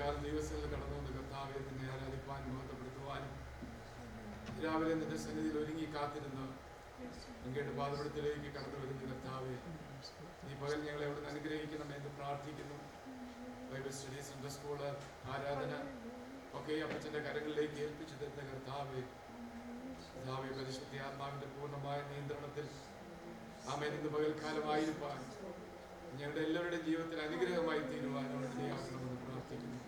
പകൽക്കാലം ദിവസങ്ങളിൽ കടന്നു വന്ന് കർത്താവെ നിന്നെ ആരാധിപ്പാനും ബോധപ്പെടുത്തുവാനും രാവിലെ നിന്റെ സന്നിധിയിൽ ഒരുങ്ങി കാത്തിരുന്ന് അങ്ങയുടെ പാദപീഠത്തിലേക്ക് കടന്നു വരുന്ന കർത്താവെ, ഈ പകൽ ഞങ്ങളെ അവിടെ നിന്ന് അനുഗ്രഹിക്കണമെന്ന് പ്രാർത്ഥിക്കുന്നു. ബൈബിൾ സ്റ്റഡി, സൺഡേ സ്കൂള്, ആരാധന ഒക്കെ അപ്പച്ചൻ്റെ കരങ്ങളിലേക്ക് ഏൽപ്പിച്ചു തരുന്ന കർത്താവെ, പരിശുദ്ധ ആത്മാവിന്റെ പൂർണ്ണമായ നിയന്ത്രണത്തിൽ ആമേൻ ഇന്ന് പകൽക്കാലമായിരിക്കാൻ ഞങ്ങളുടെ എല്ലാവരുടെയും ജീവിതത്തിൽ അനുഗ്രഹമായി തീരുവാനുള്ള ഇടയാക്കണമെന്ന് പ്രാർത്ഥിക്കുന്നു.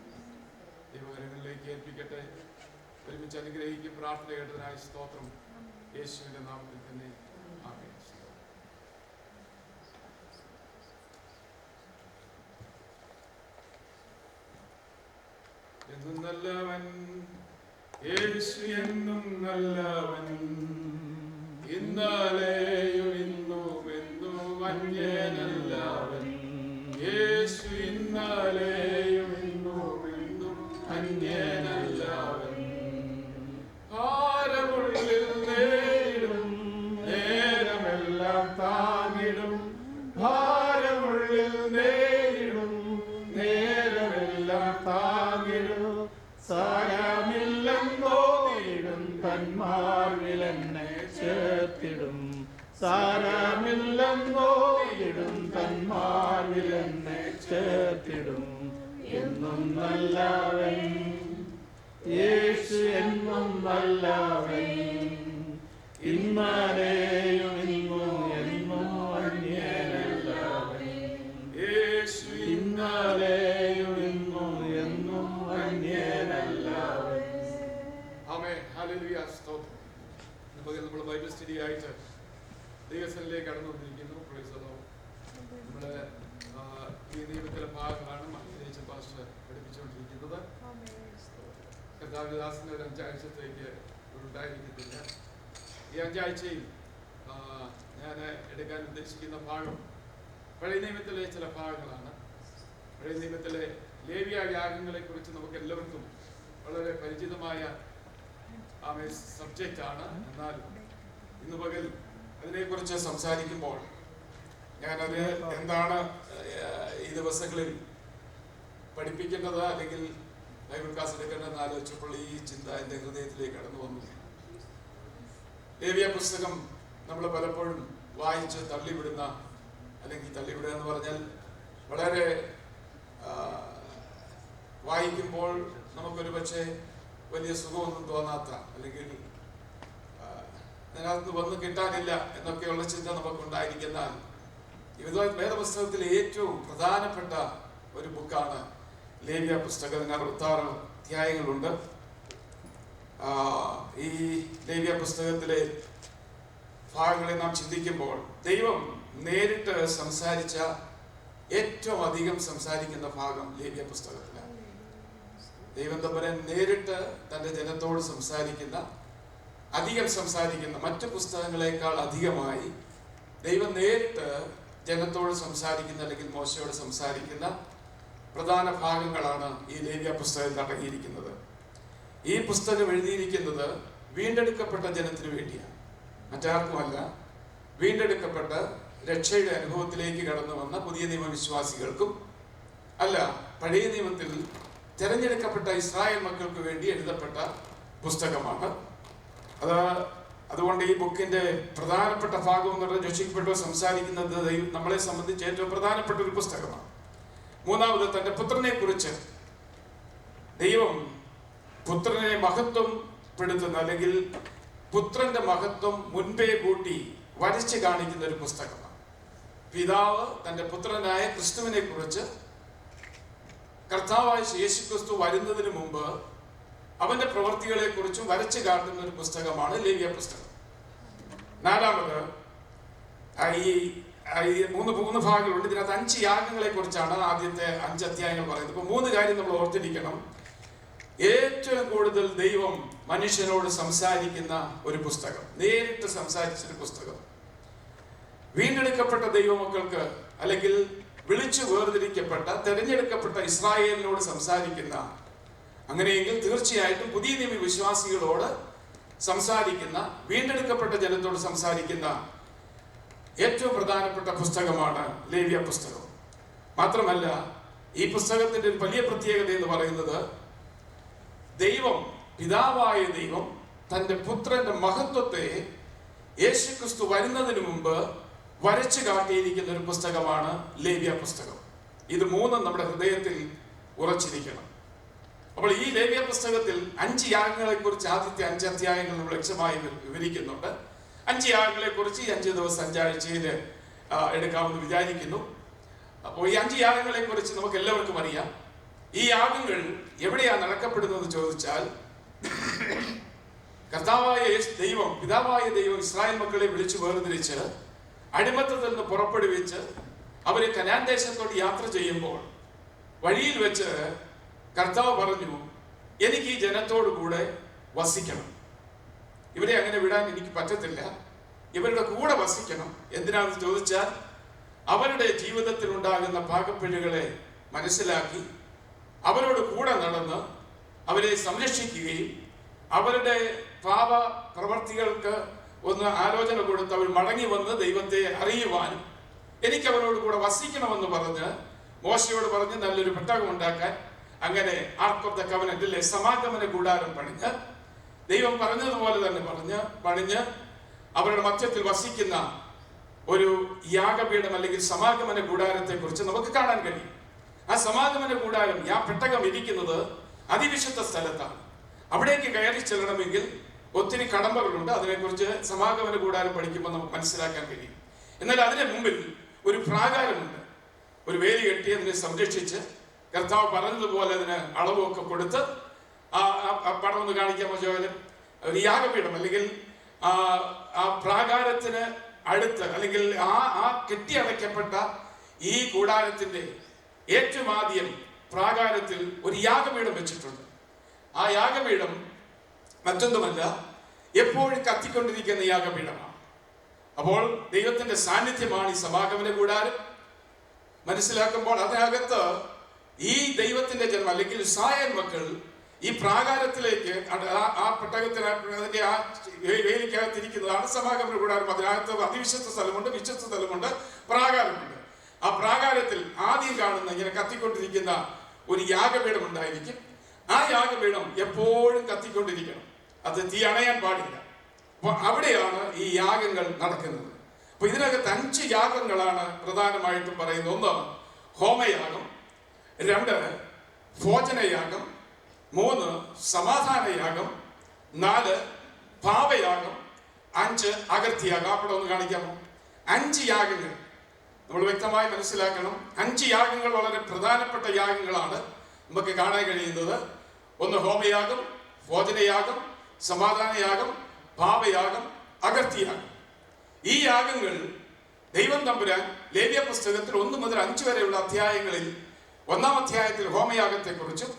ദൈവകരങ്ങളിലേക്ക് ഏൽപ്പിക്കട്ടെ. ഒരുമിച്ച് അനുഗ്രഹിക്കും. പ്രാർത്ഥന കേട്ടതിനായ സ്തോത്രം. യേശുവിന്റെ നാമത്തിൽ തന്നെ ആമേൻ. എന്നും നല്ലവൻ യേശു, എന്നും നല്ലവൻ, ഇന്നലെയും ഇന്നും എന്നും അന്യനല്ലവൻ. യേശു ഇന്നലെയും ഇന്നും എന്നും അന്യനല്ലവൻ. ഭാരമുള്ളിൽ നേരിടും നേരമെല്ലാം താങ്ങിടും, ഭാരമുള്ളിൽ നേരിടും നേരമെല്ലാം താങ്ങിടും. സാരമില്ലെന്നോയിടും തന്മാർവിലെന്നെ ചേർത്തിടും, സാരമില്ലെന്നോയിടും തന്മാർവിലെന്നെ ചേർത്തിടും. എന്നും നല്ലവൻ യേശു, എന്നും നല്ലവൻ, ഇന്നലെയും ഇന്നും എന്നും അന്യനല്ലവൻ. യേശു ഇന്നലെയും ഇന്നും എന്നും അന്യനല്ലവൻ. ആമേൻ. ഹല്ലേലൂയ. സ്തോത്രം. നമ്മൾ ബൈബിൾ സ്റ്റഡി ആയിട്ട് ദൈവസന്നിധിയിലേക്ക് കടന്നു വന്നിരിക്കുന്നു. Price the Lord. നമ്മുടെ ഈ നിയമത്തിലെ ഭാഗങ്ങളാണ് മഹേശൻ പാസ്റ്റർ പഠിപ്പിച്ചുകൊണ്ടിരിക്കുന്നത്. കർത്താവിദാസിന്റെ ഒരു 5 ആഴ്ചത്തേക്ക് ഉണ്ടായിരിക്കത്തില്ല. ഈ 5 ആഴ്ചയിൽ ഞാൻ എടുക്കാൻ ഉദ്ദേശിക്കുന്ന ഭാഗം പഴയ നിയമത്തിലെ ചില ഭാഗങ്ങളാണ്. പഴയ നിയമത്തിലെ ലേവ്യ യാഗങ്ങളെ കുറിച്ച് നമുക്ക് എല്ലാവർക്കും വളരെ പരിചിതമായ സബ്ജക്റ്റ് ആണ്. എന്നാൽ ഇന്ന് പകൽ അതിനെക്കുറിച്ച് സംസാരിക്കുമ്പോൾ ഞാനത് എന്താണ് ഈ ദിവസങ്ങളിൽ പഠിപ്പിക്കേണ്ടത് അല്ലെങ്കിൽ ബൈബിൾ ക്ലാസ് എടുക്കേണ്ടതെന്ന് ആലോചിച്ചപ്പോൾ ഈ ചിന്ത എൻ്റെ ഹൃദയത്തിലേക്ക് കടന്നു വന്നു. ലേവ്യ പുസ്തകം നമ്മൾ പലപ്പോഴും വായിച്ച് തള്ളിവിടുന്ന, അല്ലെങ്കിൽ തള്ളിവിടുക എന്ന് പറഞ്ഞാൽ വളരെ വായിക്കുമ്പോൾ നമുക്കൊരു പക്ഷേ വലിയ സുഖമൊന്നും തോന്നാത്ത, അല്ലെങ്കിൽ അതിനകത്ത് വന്ന് കിട്ടാനില്ല എന്നൊക്കെയുള്ള ചിന്ത നമുക്കുണ്ടായിരിക്കുന്നാൽ വേദപുസ്തകത്തിലെ ഏറ്റവും പ്രധാനപ്പെട്ട ഒരു ബുക്കാണ് ലേവ്യ പുസ്തകം. 66 അധ്യായങ്ങളുണ്ട്. ഈ ലേവ്യ പുസ്തകത്തിലെ ഭാഗങ്ങളെ നാം ചിന്തിക്കുമ്പോൾ ദൈവം നേരിട്ട് സംസാരിച്ച ഏറ്റവും അധികം സംസാരിക്കുന്ന ഭാഗം ലേവ്യ പുസ്തകത്തിലാണ്. ദൈവം തമ്പുരാൻ നേരിട്ട് തൻ്റെ ജനത്തോട് അധികം സംസാരിക്കുന്ന മറ്റു പുസ്തകങ്ങളെക്കാൾ അധികമായി ദൈവം നേരിട്ട് ജനത്തോട് സംസാരിക്കുന്ന, അല്ലെങ്കിൽ മോശയോട് സംസാരിക്കുന്ന പ്രധാന ഭാഗങ്ങളാണ് ഈ ലേവ്യ പുസ്തകത്തിൽ അടങ്ങിയിരിക്കുന്നത്. ഈ പുസ്തകം എഴുതിയിരിക്കുന്നത് വീണ്ടെടുക്കപ്പെട്ട ജനത്തിനു വേണ്ടിയാണ്, മറ്റാർക്കുമല്ല. വീണ്ടെടുക്കപ്പെട്ട രക്ഷയുടെ അനുഭവത്തിലേക്ക് കടന്നു വന്ന പുതിയ നിയമവിശ്വാസികൾക്കും അല്ല, പഴയ നിയമത്തിൽ തിരഞ്ഞെടുക്കപ്പെട്ട ഇസ്രായേൽ മക്കൾക്ക് വേണ്ടി എഴുതപ്പെട്ട പുസ്തകമാണ്. അതുകൊണ്ട് ഈ ബുക്കിന്റെ പ്രധാനപ്പെട്ട ഭാഗം എന്ന് പറഞ്ഞാൽ രക്ഷിക്കപ്പെട്ടവർ സംസാരിക്കുന്നത് നമ്മളെ സംബന്ധിച്ച് ഏറ്റവും പ്രധാനപ്പെട്ട ഒരു പുസ്തകമാണ്. മൂന്നാമത് തന്റെ പുത്രനെ കുറിച്ച് ദൈവം പുത്രനെ മഹത്വപ്പെടുത്തുന്ന, അല്ലെങ്കിൽ പുത്രന്റെ മഹത്വം മുൻപേ കൂട്ടി വരച്ച് കാണിക്കുന്ന ഒരു പുസ്തകമാണ്. പിതാവ് തന്റെ പുത്രനായ ക്രിസ്തുവിനെ കുറിച്ച്, കർത്താവായ യേശുക്രിസ്തു വരുന്നതിന് മുമ്പ് അവന്റെ പ്രവൃത്തികളെ കുറിച്ചും വരച്ചു കാട്ടുന്ന ഒരു പുസ്തകമാണ് ലേവ്യ പുസ്തകം. നാലാമത് ഈ മൂന്ന് ഭാഗങ്ങളുണ്ട്. ഇതിനകത്ത് 5 യാഗങ്ങളെ കുറിച്ചാണ് ആദ്യത്തെ 5 അധ്യായങ്ങൾ പറയുന്നത്. ഇപ്പൊ 3 കാര്യം നമ്മൾ ഓർത്തിരിക്കണം. ഏറ്റവും കൂടുതൽ ദൈവം മനുഷ്യനോട് സംസാരിക്കുന്ന ഒരു പുസ്തകം, നേരിട്ട് സംസാരിച്ചൊരു പുസ്തകം. വീണ്ടെടുക്കപ്പെട്ട ദൈവമക്കൾക്ക്, അല്ലെങ്കിൽ വിളിച്ചു വേർതിരിക്കപ്പെട്ട തെരഞ്ഞെടുക്കപ്പെട്ട ഇസ്രായേലിനോട് സംസാരിക്കുന്ന, അങ്ങനെയെങ്കിൽ തീർച്ചയായിട്ടും പുതിയ നിയമ വിശ്വാസികളോട് സംസാരിക്കുന്ന, വീണ്ടെടുക്കപ്പെട്ട ജനത്തോട് സംസാരിക്കുന്ന ഏറ്റവും പ്രധാനപ്പെട്ട പുസ്തകമാണ് ലേവ്യ പുസ്തകം. മാത്രമല്ല ഈ പുസ്തകത്തിന്റെ ഒരു വലിയ പ്രത്യേകത എന്ന് പറയുന്നത്, ദൈവം, പിതാവായ ദൈവം തന്റെ പുത്രന്റെ മഹത്വത്തെ യേശുക്രിസ്തു വരുന്നതിന് മുമ്പ് വരച്ചു കാട്ടിയിരിക്കുന്ന ഒരു പുസ്തകമാണ് ലേവ്യ പുസ്തകം. ഇത് മൂന്നും നമ്മുടെ ഹൃദയത്തിൽ ഉറച്ചിരിക്കണം. അപ്പോൾ ഈ ലേവ്യ പുസ്തകത്തിൽ 5 യാഗങ്ങളെ കുറിച്ച് ആദ്യത്തെ 5 അധ്യായങ്ങൾ നമ്മൾ ലക്ഷ്യമായി വിവരിക്കുന്നുണ്ട്. 5 യാഗങ്ങളെ കുറിച്ച് ഈ 5 ദിവസം 5 ആഴ്ചയിൽ എടുക്കാമെന്ന് വിചാരിക്കുന്നു. അപ്പോൾ ഈ 5 യാഗങ്ങളെ കുറിച്ച് നമുക്ക് എല്ലാവർക്കും അറിയാം. ഈ യാഗങ്ങൾ എവിടെയാണ് നടക്കപ്പെടുന്നത് ചോദിച്ചാൽ, കർത്താവായ ദൈവം, പിതാവായ ദൈവം ഇസ്രായേൽ മക്കളെ വിളിച്ചു വേർതിരിച്ച് അടിമത്തത്തിൽ നിന്ന് പുറപ്പെടുവിച്ച് അവര് കനാൻ ദേശത്തോട് യാത്ര ചെയ്യുമ്പോൾ വഴിയിൽ വെച്ച് കർത്താവ് പറഞ്ഞു, എനിക്ക് ഈ ജനത്തോടു കൂടെ വസിക്കണം, ഇവരെ അങ്ങനെ വിടാൻ എനിക്ക് പറ്റത്തില്ല, ഇവരുടെ കൂടെ വസിക്കണം. എന്തിനാണെന്ന് ചോദിച്ചാൽ, അവരുടെ ജീവിതത്തിൽ ഉണ്ടാകുന്ന പാകപ്പിഴകളെ മനസ്സിലാക്കി അവരോട് കൂടെ നടന്ന് അവരെ സംരക്ഷിക്കുകയും അവരുടെ പാപ പ്രവർത്തികൾക്ക് ഒന്ന് ആലോചന കൊടുത്ത് അവർ മടങ്ങി വന്ന് ദൈവത്തെ അറിയുവാനും എനിക്ക് അവരോട് കൂടെ വസിക്കണമെന്ന് പറഞ്ഞ് മോശയോട് പറഞ്ഞ് നല്ലൊരു പെട്ടകം ഉണ്ടാക്കാൻ, അങ്ങനെ ആർക്ക് ഓഫ് ദ കവനന്റിലെ സമാഗമന കൂടാരം പണിഞ്ഞ് ദൈവം പറഞ്ഞതുപോലെ തന്നെ പണിഞ്ഞ് അവരുടെ മധ്യത്തിൽ വസിക്കുന്ന ഒരു യാഗപീഠം അല്ലെങ്കിൽ സമാഗമന കൂടാരത്തെ കുറിച്ച് നമുക്ക് കാണാൻ കഴിയും. ആ സമാഗമന കൂടാരം, ആ പെട്ടകം ഇരിക്കുന്നത് അതിവിശുദ്ധ സ്ഥലത്താണ്. അവിടേക്ക് കയറി ചെല്ലണമെങ്കിൽ ഒത്തിരി കടമ്പകളുണ്ട്. അതിനെക്കുറിച്ച് സമാഗമന കൂടാരം പഠിക്കുമ്പോൾ നമുക്ക് മനസ്സിലാക്കാൻ കഴിയും. എന്നാൽ അതിന് മുമ്പിൽ ഒരു പ്രാകാരമുണ്ട്. ഒരു വേലി കെട്ടി അതിനെ സംരക്ഷിച്ച് കർത്താവ് പറഞ്ഞതുപോലെ അതിന് അളവൊക്കെ കൊടുത്ത് പടം ഒന്ന് കാണിക്കാൻ പറ്റും. ഒരു യാഗപീഠം അല്ലെങ്കിൽ ആ പ്രാകാരത്തിന് അടുത്ത് അല്ലെങ്കിൽ ആ കെട്ടിയടയ്ക്കപ്പെട്ട ഈ കൂടാരത്തിന്റെ ഏറ്റവും ആദ്യം പ്രാകാരത്തിൽ ഒരു യാഗപീഠം വെച്ചിട്ടുണ്ട്. ആ യാഗപീഠം മറ്റൊന്നുമല്ല, എപ്പോഴും കത്തിക്കൊണ്ടിരിക്കുന്ന യാഗപീഠമാണ്. അപ്പോൾ ദൈവത്തിന്റെ സാന്നിധ്യമാണ് ഈ സമാഗമന കൂടാരം. മനസ്സിലാക്കുമ്പോൾ അതിനകത്ത് ഈ ദൈവത്തിന്റെ ജന്മം അല്ലെങ്കിൽ ഇസ്രായേൽ മക്കൾ ഈ പ്രാകാരത്തിലേക്ക്, ആ പെട്ടകത്തിന് അതിന്റെ ആ വേലിക്കകത്തിരിക്കുന്നതാണ് സമാഗമന കൂടാരം. അതിനകത്ത് അതിവിശുദ്ധ സ്ഥലമുണ്ട്, വിശുദ്ധ സ്ഥലമുണ്ട്, പ്രാകാരമുണ്ട്. ആ പ്രാകാരത്തിൽ ആദ്യം കാണുന്ന ഇങ്ങനെ കത്തിക്കൊണ്ടിരിക്കുന്ന ഒരു യാഗപീഠം ഉണ്ടായിരിക്കും. ആ യാഗപീഠം എപ്പോഴും കത്തിക്കൊണ്ടിരിക്കണം, അത് തീ അണയാൻ പാടില്ല. അപ്പൊ അവിടെയാണ് ഈ യാഗങ്ങൾ നടക്കുന്നത്. അപ്പൊ ഇതിനകത്ത് 5 യാഗങ്ങളാണ് പ്രധാനമായിട്ടും പറയുന്നത്. 1 ഹോമയാഗം, 2 ഭോജനയാഗം, 3 സമാധാനയാഗം, 4 പാപയാഗം, 5 അകർത്തിയാഗം. അവിടെ ഒന്ന് കാണിക്കാമോ? 5 യാഗങ്ങൾ നമ്മൾ വ്യക്തമായി മനസ്സിലാക്കണം. 5 യാഗങ്ങൾ വളരെ പ്രധാനപ്പെട്ട യാഗങ്ങളാണ് നമുക്ക് കാണാൻ കഴിയുന്നത്. 1 ഹോമയാഗം, ഭോജനയാഗം, സമാധാനയാഗം, പാപയാഗം, അകർത്തിയാഗം. ഈ യാഗങ്ങൾ ദൈവം തമ്പുരാൻ ലേവ്യ പുസ്തകത്തിൽ 1 മുതൽ 5 വരെയുള്ള അധ്യായങ്ങളിൽ 1-ാം അധ്യായത്തിൽ ഹോമയാഗത്തെക്കുറിച്ചും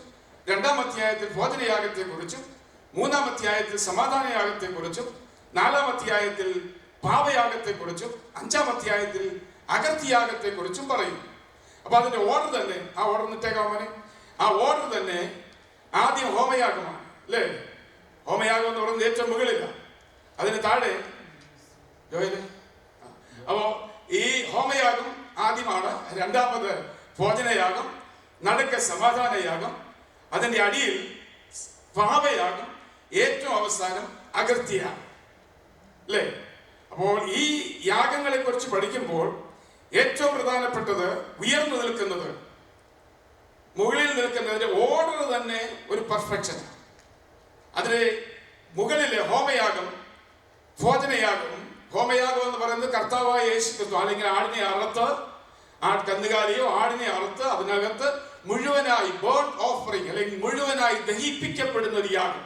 2-ാം അധ്യായത്തിൽ ഭോജനയാഗത്തെക്കുറിച്ചും 3-ാം അധ്യായത്തിൽ സമാധാനയാഗത്തെക്കുറിച്ചും 4-ാം അധ്യായത്തിൽ പാപയാഗത്തെക്കുറിച്ചും 5-ാം അധ്യായത്തിൽ അകർത്തിയാഗത്തെക്കുറിച്ചും പറയും. അപ്പൊ അതിന്റെ ഓർഡർ തന്നെ, ആ ഓർഡർ നിട്ടേക്കാമനെ, ആ ഓർഡർ തന്നെ ആദ്യം ഹോമയാഗമാണ് അല്ലേ? ഹോമയാഗം എന്ന് പറയുന്നത് ഏറ്റവും മുകളില, അതിന് താഴെ ജോയില്. അപ്പോ ഈ ഹോമയാഗം ആദ്യമാണ്, 2-ാമത് ഭോജനയാഗം, നടുക്ക് സമാധാനയാഗം, അതിന്റെ അടിയിൽ പാപയാഗം, ഏറ്റവും അവസാനം അകർത്തിയാഗം അല്ലേ? അപ്പോൾ ഈ യാഗങ്ങളെ കുറിച്ച് പഠിക്കുമ്പോൾ ഏറ്റവും പ്രധാനപ്പെട്ടത് ഉയർന്നു നിൽക്കുന്നത്, മുകളിൽ നിൽക്കുന്നതിന്റെ ഓർഡർ തന്നെ ഒരു പെർഫെക്ഷൻ. അതിന് മുകളിലെ ഹോമയാഗം, ഭോജനയാഗം. ഹോമയാഗം എന്ന് പറയുന്നത് കർത്താവായ യേശുക്രിസ്തു അല്ലെങ്കിൽ ആടിനെ അറുത്ത്, കന്നുകാലിയോ ആടിനെ അറുത്ത് അതിനകത്ത് മുഴുവനായി ബേർഡ് ഓഫറിംഗ് അല്ലെങ്കിൽ മുഴുവനായി ദഹിപ്പിക്കപ്പെടുന്ന ഒരു യാഗം.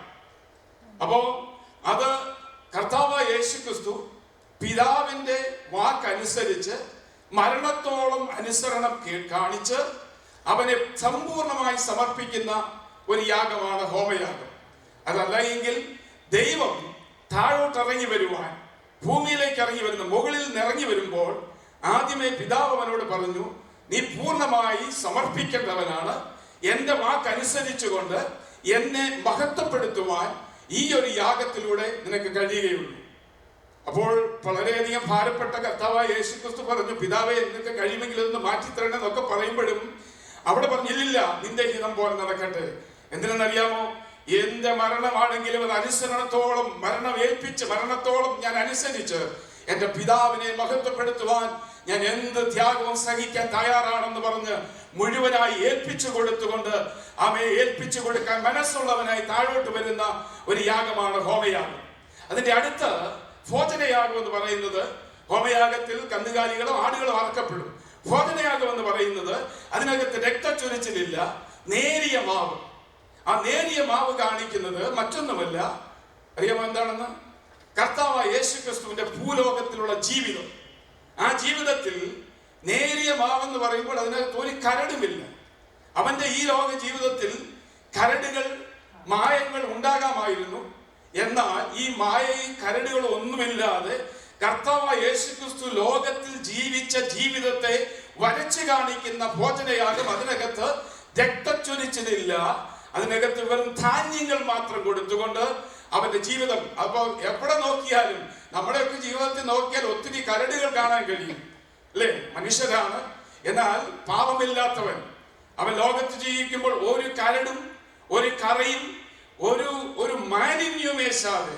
അപ്പോ അത് കർത്താവായ യേശുക്രിസ്തു പിതാവിന്റെ വാക്കനുസരിച്ച് മരണത്തോളം അനുസരണം കാണിച്ച് അവനെ സമ്പൂർണമായി സമർപ്പിക്കുന്ന ഒരു യാഗമാണ് ഹോമയാഗം. അതല്ല എങ്കിൽ ദൈവം താഴോട്ടിറങ്ങി വരുവാൻ, ഭൂമിയിലേക്ക് ഇറങ്ങി വരുന്ന, മുകളിൽ നിന്ന് ഇറങ്ങി വരുമ്പോൾ ആദ്യമേ പിതാവ് അവനോട് പറഞ്ഞു, നീ പൂർണ്ണമായി സമർപ്പിക്കേണ്ടവനാണ്, എന്റെ വാക്കനുസരിച്ചുകൊണ്ട് എന്നെ മഹത്വപ്പെടുത്തുവാൻ ഈ ഒരു യാഗത്തിലൂടെ നിനക്ക് കഴിയുകയുള്ളൂ. അപ്പോൾ വളരെയധികം ഭാരപ്പെട്ട കർത്താവായ യേശുക്രിസ്തു പറഞ്ഞു, പിതാവെ നിനക്ക് കഴിയുമെങ്കിൽ ഇതൊന്ന് മാറ്റിത്തരണം എന്നൊക്കെ പറയുമ്പോഴും അവിടെ പറഞ്ഞില്ല, നിന്റെ ഹിതം പോലെ നടക്കട്ടെ. എന്തിനെന്നറിയാമോ? എന്റെ മരണമാണെങ്കിലും അത് അനുസരണത്തോളം മരണത്തോളം ഞാൻ അനുസരിച്ച് എന്റെ പിതാവിനെ മഹത്വപ്പെടുത്തുവാൻ ഞാൻ എന്ത് ത്യാഗവും സഹിക്കാൻ തയ്യാറാണെന്ന് പറഞ്ഞ് മുഴുവനായി ഏൽപ്പിച്ചു കൊടുത്തുകൊണ്ട് ഏൽപ്പിച്ചു കൊടുക്കാൻ മനസ്സുള്ളവനായി താഴോട്ട് വരുന്ന ഒരു യാഗമാണ് ഹോമയാഗം. അതിന്റെ അടുത്ത് ഭോജനയാഗം എന്ന് പറയുന്നത്, ഹോമയാഗത്തിൽ കന്നുകാലികളോ ആടുകളോ അറക്കപ്പെടും. ഭോജനയാഗം എന്ന് പറയുന്നത് അതിനകത്ത് രക്തച്ചൊരിച്ചിലില്ല, നേരിയ മാവ്. ആ നേരിയ മാവ് കാണിക്കുന്നത് മറ്റൊന്നുമല്ല, അറിയാമോ എന്താണെന്ന്? കർത്താവായ യേശുക്രിസ്തുവിന്റെ ഭൂലോകത്തിലുള്ള ജീവിതം. ആ ജീവിതത്തിൽ നേരിയ മാവെന്ന് പറയുമ്പോൾ അതിനകത്ത് ഒരു കരടുമില്ല. അവന്റെ ഈ ലോക ജീവിതത്തിൽ കരടുകൾ, മായങ്ങൾ ഉണ്ടാകാമായിരുന്നു. എന്നാൽ ഈ മായയും കരടുകളും ഒന്നുമില്ലാതെ കർത്താവായ യേശുക്രിസ്തു ലോകത്തിൽ ജീവിച്ച ജീവിതത്തെ വരച്ചു കാണിക്കുന്ന ഭോജനയാഗം. അതിനകത്ത് രക്തച്ചൊരിച്ചിലില്ല, അതിനകത്ത് വെറും ധാന്യങ്ങൾ മാത്രം കൊടുത്തുകൊണ്ട് അവന്റെ ജീവിതം. അപ്പൊ എവിടെ നോക്കിയാലും, നമ്മുടെയൊക്കെ ജീവിതത്തിൽ നോക്കിയാൽ ഒത്തിരി കരടുകൾ കാണാൻ കഴിയും, അല്ലേ? മനുഷ്യരാണ്. എന്നാൽ പാപമില്ലാത്തവൻ അവൻ ലോകത്ത് ജീവിക്കുമ്പോൾ ഒരു കരടും ഒരു കറയും ഒരു മാലിന്യമേശാതെ